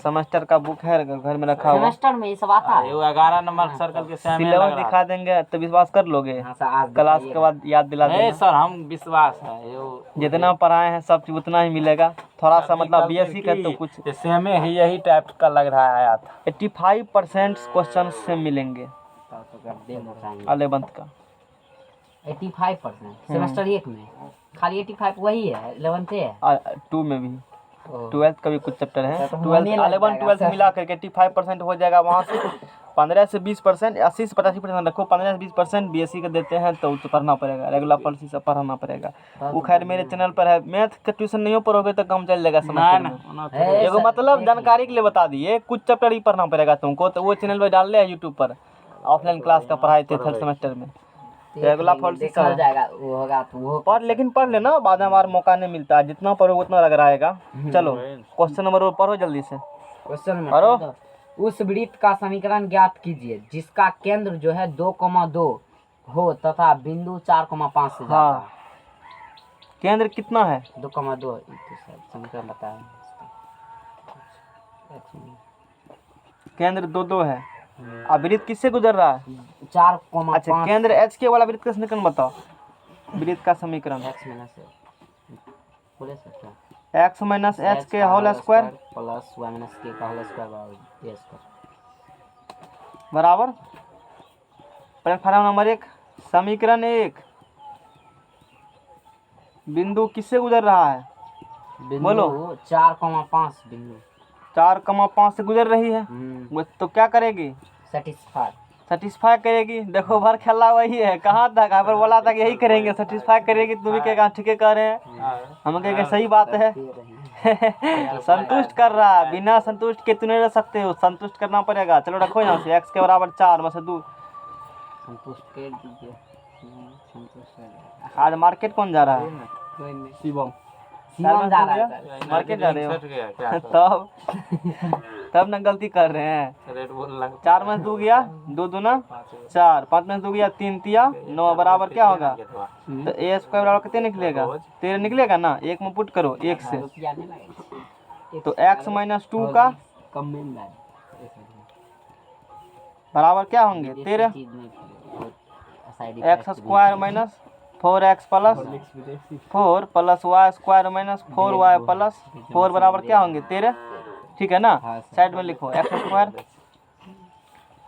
सेमेस्टर का बुक है घर में रखा हुआ। सेमेस्टर में ये सब आता है। ये 11 नंबर सर्कल के सेम ही लग सिलेबस रहा दिखा देंगे तो विश्वास कर लोगे। हाँ, सर, आज क्लास के बाद याद दिला है। देना। सर हम विश्वास है जितना पढ़ाए हैं सब चीज उतना ही मिलेगा। थोड़ा सा मतलब बीएससी का तो कुछ सेम ही यही टाइप का लग रहा है आया था। 85% क्वेश्चन से मिलेंगे चाहिए 11th का। 85% सेमेस्टर 1 में खाली 85 वही है, 11th है। 2 में भी, ओह। 12th का भी कुछ चैप्टर है। तो 12th होने लग 11 जाएगा 12th सर। मिला करके 85% हो जाएगा। वहाँ से 15 से 20%, 80 से 85% रखो। 15 से 20% बीएससी का देते हैं तो उसे पढ़ना पड़ेगा, रेगुलर पॉलिसी से पढ़ना पड़ेगा। वो खैर मेरे चैनल पर है। मैथ का ट्यूशन नहीं पढ़ोगे तो कम चल जाएगा ना समझ ना है एगो सर, मतलब देखिए। जानकारी के लिए बता दिए, कुछ चैप्टर ही पढ़ना पड़ेगा तुमको। तो वो चैनल पर डाल रहे हैं यूट्यूब पर, ऑफलाइन क्लास का पढ़ाए थे 3rd सेमेस्टर में। रेगुलर पॉलिसी देखा जाएगा, वो होगा तो वो पढ़, लेकिन पढ़ लेना, बाद में हमारा मौका नहीं मिलता। जितना पढ़ो उतना लग रहेगा। चलो क्वेश्चन नंबर 1 पढ़ो जल्दी से। क्वेश्चन में पढ़ो। उस वृत्त का समीकरण ज्ञात कीजिए जिसका केंद्र जो है 2,2 हो तथा बिंदु 4,5 से जाता हाँ, है। केंद्र कितना है? 2,2 समीकरण बताया। केंद्र 2 2 है। अब वृत्त किससे गुजर रहा है? 4,5 अच्छा, केंद्र एच के वाला वृत्त का समीकरण बताओ। वृत्त का समीकरण x माइनस बोले सर क्या? x माइनस एच के whole square plus y minus k का होल स्क्वायर बराबर a स्क्वायर बराबर। प्लेटफार्म नंबर 1 समीकरण 1 बिंदु किससे गुजर रहा है? बोलो। 4,5 बिंदु 4,5 से गुजर रही है। वो तो क्या करेगी? सेटिस्फाई करेगी। देखो भर खेला वही है। कहाँ तक पर बोला था कि यही करेंगे, सेटिस्फाई करेगी। तुम भी क्या ठीक कह रहे हैं, हम कहेंगे सही बात है। संतुष्ट कर रहा है, बिना संतुष्ट के तू नहीं रह सकते हो, संतुष्ट करना पड़ेगा। चलो रखो यहाँ से x के बराबर 4 में से 2। संतुष्ट कर दीजिए। संतुष्ट कर आज मार्केट कौन जा रहा है? शिवम जा रहा है। मार्केट जा रहे हो? छट गया क्या तब ना गलती कर रहे हैं। रेड बोल लग 4 में 2 गया, 2 दूना 4, 5 में 2 गया 3 तिया 9 बराबर क्या होगा? तो a स्क्वायर बराबर कितने निकलेगा? 13 निकलेगा ना। 1 में पुट करो 1 से, तो x माइनस 2 का कम में बराबर क्या होंगे? 13। X square minus 4x plus 4 plus Y square minus 4y plus 4 बराबर क्या होंगे? 13। ठीक है ना। साइड में लिखो X square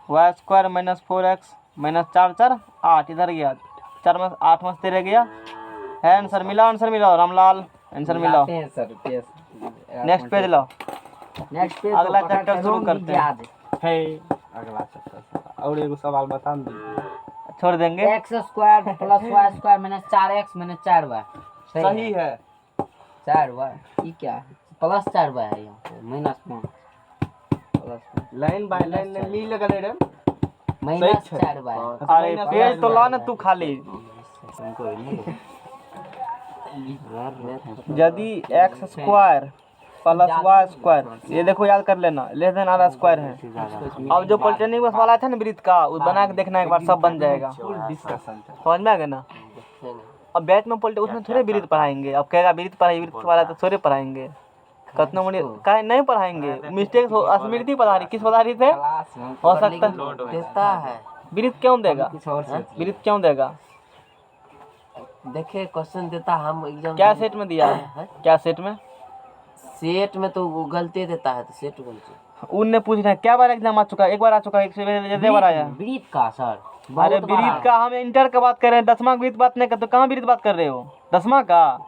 Y square minus 4x minus 4 4 8 इधर गया 4 में 8 में 13 गया है। आंसर मिला, आंसर मिलाओ रामलाल, आंसर मिलाओ। नेक्स्ट पेज लाओ। नेक्स्ट पेज अगला चैप्टर शुरू करते हैं। है अगला चैप्टर और एगो सवाल बता दीजिए। छोड़ देंगे। X square plus Y square minus 4x minus 4y सही है। 4y ये क्या है? प्लस 4y है यहाँ पे माइनस 5 लाइन बाय लाइन ली लगा दे रे। Minus 4y। अरे पेज तो ला ना तू खाली। यदि X square plus Y square, ये देखो याद कर लेना, लेस देन आर स्क्वायर है। अब जो पॉलिटेक्निक बस वाला था ना वृत्त का, उस बना के देखना एक बार, सब बन जाएगा। समझ में आ गया ना। अब बैच में पॉलिटेक्निक उसमें थोड़े वृत्त पढ़ाएंगे, अब कहेगा वृत्त पढ़ाई, वृत्त वाला तो थोड़े पढ़ाएंगे, कतना मुझे का नहीं पढ़ाएंगे। मिस्टेक स्मृति पढ़ा रही, किस पढ़ा रही थे, हो सकता देता है। वृत्त क्यों देगा, कुछ और से वृत्त क्यों देगा, देखिए क्वेश्चन देता हम एग्जाम क्या सेट में दिया है, क्या सेट में, सेट में तो वो गलती देता है, तो सेट गलती। उनने पूछ रहे हैं क्या बार एग्जाम आ चुका है, एक बार आ चुका है, एक से ज्यादा बार आया। वृत्त का सर अरे वृत्त का हम इंटर का बात कर रहे हैं, 10वां वृत्त बात नहीं करते, कहाँ वृत्त बात कर रहे हो, 10वां का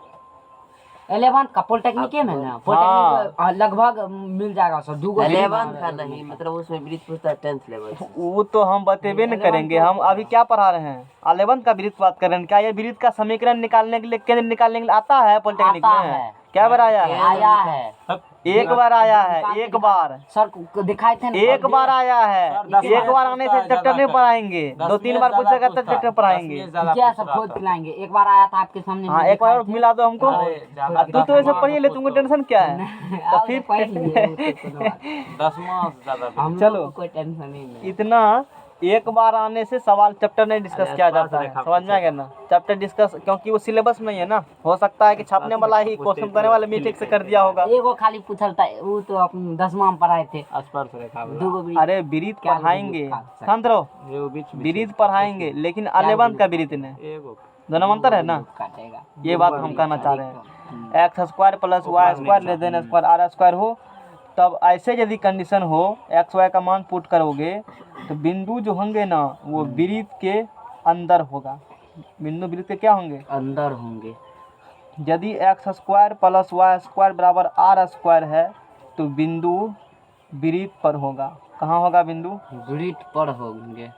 11 का पॉलिटेक्निक है ना, पॉलिटेक्निक लगभग मिल जाएगा सर। 11 का नहीं, मतलब उसमें वृत्त पूछता है 10th लेवल से। वो तो हम बतेबे न करेंगे, हम अभी क्या पढ़ा रहे हैं, 11 का वृत्त बात कर रहे हैं। क्या ये वृत्त का समीकरण निकालने के लिए, केंद्र निकालने के लिए आता है पॉलिटेक्निक आता में, है। क्या बार आया है, आया है, एक बार आया है, एक बार, सर को दिखाए थे ना, एक बार आया है, एक बार आने से चैप्टर नहीं पढ़ाएंगे, 2-3 बार पूछेगा तो चैप्टर पढ़ाएंगे। क्या सब खोज खिलाएंगे, एक बार आया था आपके सामने। हाँ एक बार और मिला दो हमको, तू तो ऐसे पढ़िए ले, तुमको टेंशन क्या है, तो फिर 10वां से ज्यादा हम चलो। लोग को कोई टेंशन नहीं है। इतना एक बार आने से सवाल चैप्टर नहीं डिस्कस किया जाता है, समझ में आ गया ना, चैप्टर डिस्कस, क्योंकि वो सिलेबस में ही है ना, हो सकता है कि छापने वाला ही क्वेश्चन करने वाले मिस्टेक से कर दिया होगा। एगो खाली पूछल था, वो तो अपन 10वां में पढ़ाए थे। स्पर्श रेखा वाला। दूगो भी अरे वृत्त पढ़ाएंगे, शांत रहो, एगो बीच में वृत्त पढ़ाएंगे, लेकिन 11 का वृत्त ने एगो दोनों में अंतर है ना, काटेगा। ये बात हम कहना चाह रहे हैं। X square plus Y square less than square R square हो, तब ऐसे यदि कंडीशन हो, एक्स वाई का मान पुट करोगे तो बिंदु जो होंगे ना वो वृत्त के अंदर होगा, बिंदु वृत्त के क्या होंगे, अंदर होंगे। यदि X square plus Y square बराबर आर स्क्वायर है तो बिंदु वृत्त पर होगा। कहाँ होगा बिंदु, वृत्त पर होंगे।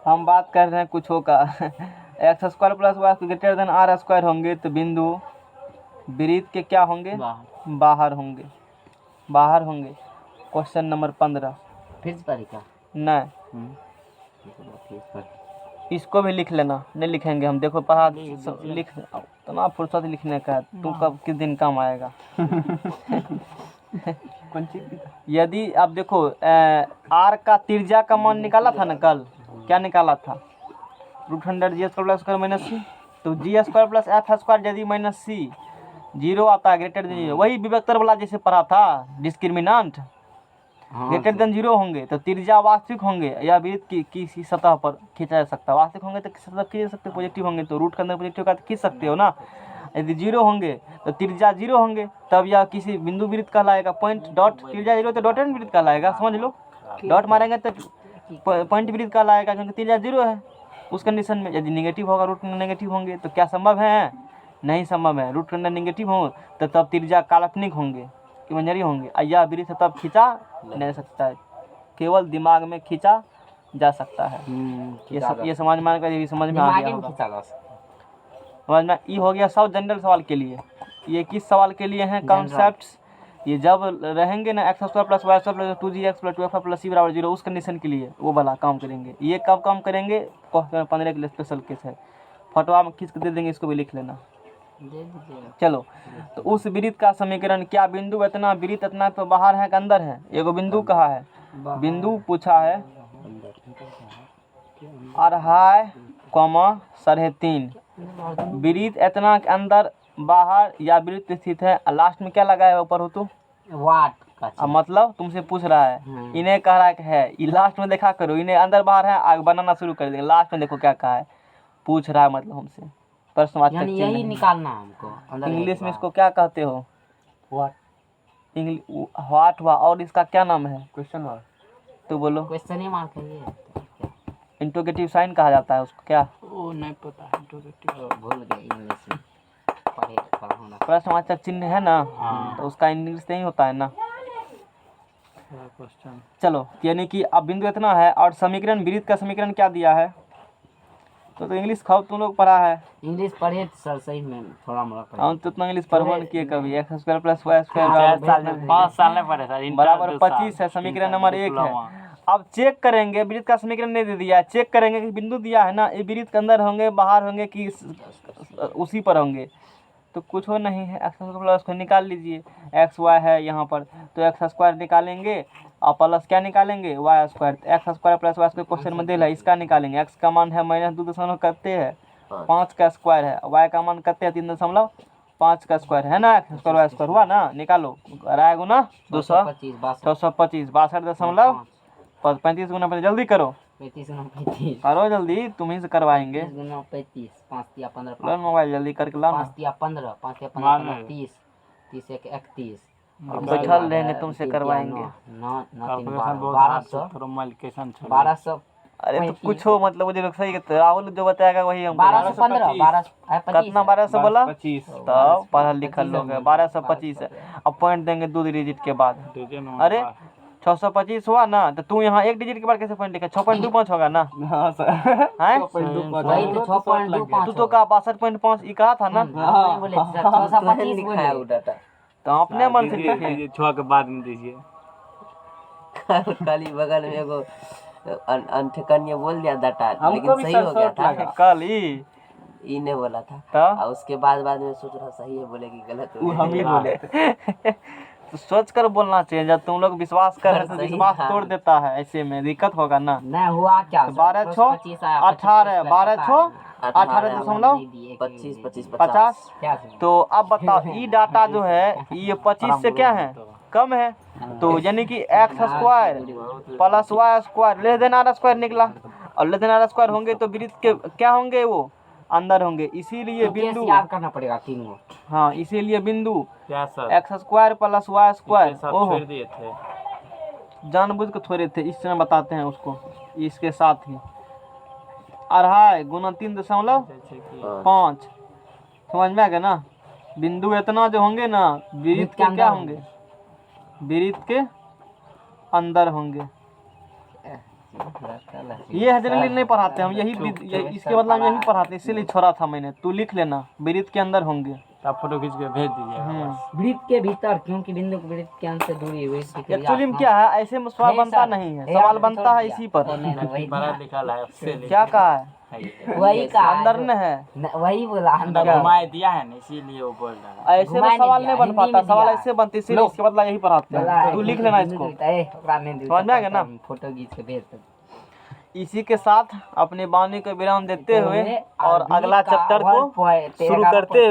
हम बात कर रहे हैं कुछ होगा X square plus Y greater than R square होंगे तो बिंदु वृत्त के क्या होंगे, बाहर। बाहर होंगे, बाहर होंगे। क्वेश्चन नंबर 15 फिर से पढ़ी क्या? नहीं, फिर पढ़ी। इसको भी लिख लेना, नहीं लिखेंगे हम, देखो पढ़ा लिख, इतना फुर्सत लिखने का है, तू कब किस दिन काम आएगा यदि आप देखो आर का त्रिज्या का मान निकाला था ना कल, क्या निकाला था, √100 जी स्क्वायर प्लस माइनस सी, तो जी स्क्वायर प्लस एफ स्क्वायर यदि माइनस सी 0 आता है ग्रेटर देन 0, वही विवेक्तर वाला जैसे पढ़ा था, डिस्क्रिमिनेंट ग्रेटर देन 0 होंगे तो त्रिज्या वास्तविक होंगे या वृत्त की किसी सतह पर खींचा जा सकता है, वास्तविक होंगे तो किसी सतह खींच सकते, पॉजिटिव होंगे तो रूट के अंदर पॉजिटिव का तो खींच सकते हो ना। यदि 0 होंगे तो त्रिज्या 0 होंगे, तब यह किसी बिंदु वृत्त कहलाएगा, पॉइंट डॉट, त्रिज्या 0 तो डॉट एंड वृत्त कहलाएगा, समझ लो, डॉट मारेंगे तो पॉइंट वृत्त कहलाएगा क्योंकि त्रिज्या 0 है। उस कंडीशन में यदि निगेटिव होगा, रूट नेगेटिव होंगे तो क्या संभव है, नहीं संभव है, रूट के अंदर नेगेटिव हो तो तब त्रिज्या काल्पनिक होंगे, इमेजिनरी होंगे, या वृत्त तब खींचा नहीं सकता है, केवल दिमाग में खींचा जा सकता है। ये समझ में आने का, ये समझ में आ गया होगा, समझ में। ये हो गया सब जनरल सवाल के लिए। ये किस सवाल के लिए हैं, कॉन्सेप्ट्स, ये जब रहेंगे ना X square plus Y square plus 2gx plus 2f plus c बराबर 0, उस कंडीशन के लिए वो वाला काम करेंगे। ये कब काम करेंगे, 15 के लिए स्पेशल केस है, फटवा में खींच के दे देंगे, इसको भी लिख लेना। चलो, तो उस वृत्त का समीकरण, क्या बिंदु इतना, वृत्त इतना तो बाहर है कि अंदर है, एगो बिंदु कहा है, बिंदु पूछा है 2.5, 3.5, वृत्त इतना के अंदर बाहर या वृत्त स्थित है, लास्ट में क्या लगाया है ऊपर हो तो वाट का मतलब तुमसे पूछ रहा है, इन्हें कह रहा है ये लास्ट में देखा करो, इन्हें अंदर बाहर है, आगे बनाना शुरू कर देंगे, लास्ट में देखो क्या कहा है, पूछ रहा है मतलब हमसे प्रश्नवाचक यानी चिन्ह यही है। निकालना है हमको अंदर। इंग्लिश में इसको क्या कहते हो, व्हाट हुआ, और इसका क्या नाम है, क्वेश्चन मार्क, तो बोलो, क्वेश्चन ही मार्क है ये। इंटरोगेटिव साइन कहा जाता है उसको, क्या ओ नहीं पता है, भूल गए इंग्लिश में पढ़े पढ़ा होना। प्रश्नवाचक चिन्ह है ना, तो उसका इंग्लिश नहीं होता है ना। क्वेश्चन। चलो, यानी कि अब बिंदु इतना है और समीकरण, वृत्त का समीकरण क्या दिया है, तो इंग्लिश खाओ, तुम लोग पढ़ा है, इंग्लिश पढ़े सर, सही में थोड़ा मोड़ा पढ़े। हम तो उतना इंग्लिश पढ़बो नहीं किए कभी। X square plus Y square 5 साल में पढ़े सर, बराबर 25 है, समीकरण नंबर 1 है। अब चेक करेंगे, वृत्त का समीकरण नहीं दे दिया है, चेक करेंगे कि बिंदु दिया है ना, ये वृत्त के अंदर होंगे, बाहर होंगे कि उसी पर होंगे, तो कुछ हो नहीं है, एक्स स्क्वायर प्लस को निकाल लीजिए। एक्स वाई है यहाँ पर, तो एक्स स्क्वायर निकालेंगे और प्लस क्या निकालेंगे, Y square. X square plus Y square question में दिला है, इसका निकालेंगे। एक्स का मान है -2 करते हैं 5 का स्क्वायर है, वाई का मान करते हैं 3.5 का स्क्वायर है ना, एक्स स्क्वायर वाई स्क्वायर हुआ ना, निकालो। राय गुना 200 625 62.35 गुना 35, जल्दी करो 35 करो जल्दी, तुम ही से करवाएंगे। 35 5 या 15 लो मोबाइल जल्दी करके लाओ ना। 5 या 15 5 या 15 मानो। 30 30 एक 31 बैठल रहेंगे, तुमसे करवाएंगे। 9 कैलकुलेशन बहुत 1200 थोड़ा मल्टीप्लिकेशन छोड़ 1200 अरे तो कुछ हो मतलब मुझे लोग सही कहते, राहुल जो बताएगा वही हम 1215 12 कितना 1200 बोला, 25 तब पढ़ल लिखल लोग है। 1225 है, अब पॉइंट देंगे 2 डिजिट के बाद। अरे 625 हुआ ना, तो तू यहाँ 1 डिजिट के बाद कैसे पॉइंट लिखा, 6.25 होगा ना। हाँ सर हैं वही तो 6.25 तू तो कहा 62.5 ई कहा था ना, बोले 625 लिखा है वो बोले डाटा। तो अपने मन से लिखे। दीजिए 6 के बाद में दीजिए। खाली बगल में एगो अंठकन्या बोल दिया डाटा, लेकिन सही हो गया था। कल ई ने बोला था, तब और उसके बाद में सोच रहा सही है बोले कि गलत हो हम ही बोले तो सोच कर बोलना चाहिए, जब तुम लोग विश्वास कर रहे तो सही विश्वास था। तोड़ देता है, ऐसे में दिक्कत होगा ना। नहीं हुआ क्या 12 6 18 12 6 18.25 25 क्या तो अब बताओ ई डाटा जो है ये 25 से क्या है, कम है, तो यानी कि X square plus Y square less than R square निकला, और लेस देन आर स्क्वायर होंगे तो वृत्त के क्या होंगे, वो अंदर होंगे, इसीलिए बिंदु याद करना पड़ेगा 3 गो। हाँ इसीलिए बिंदु क्या sir X square plus Y square, सब ओहो छोड़ दिए थे। जानबूझ के थोड़े थे, इस समय बताते हैं उसको इसके साथ ही। 2.5 गुना 3.5 जैसे कि 5, समझ में आ गया ना। बिंदु इतना जो होंगे ना वृत्त के क्या होंगे, वृत्त के अंदर होंगे। ये है जनरली नहीं पढ़ाते हम, इसके बदला हम यही पढ़ाते, इसीलिए छोड़ा था मैंने। तू लिख लेना वृत्त के अंदर होंगे। आप फोटो खींच के भेज दीजिए। वृत्त के भीतर, क्योंकि बिंदु के वृत्त के अंत से दूरी वृत्त के एक्चुअली में क्या है, ऐसे में सवाल बनता नहीं है, सवाल बनता है इसी पर। बड़ा लिखा है उससे क्या कहा है, वही का अंदर न है, वही बोला अंदर अंदर घुमाए दिया है ना, इसीलिए वो बोल रहा है। ऐसे में घुमाए सवाल नहीं नहीं बन दिया, पाता, हिंदी में सवाल दिया। ऐसे बनते, इसीलिए इसके बदला यही पढ़ाते हैं। तू लिख लेना इसको, समझ में आ गया ना। फोटो खींच के भेज दे। इसी के साथ अपनी वाणी को विराम देते हुए और अगला चैप्टर को शुरू शुरू करते हुए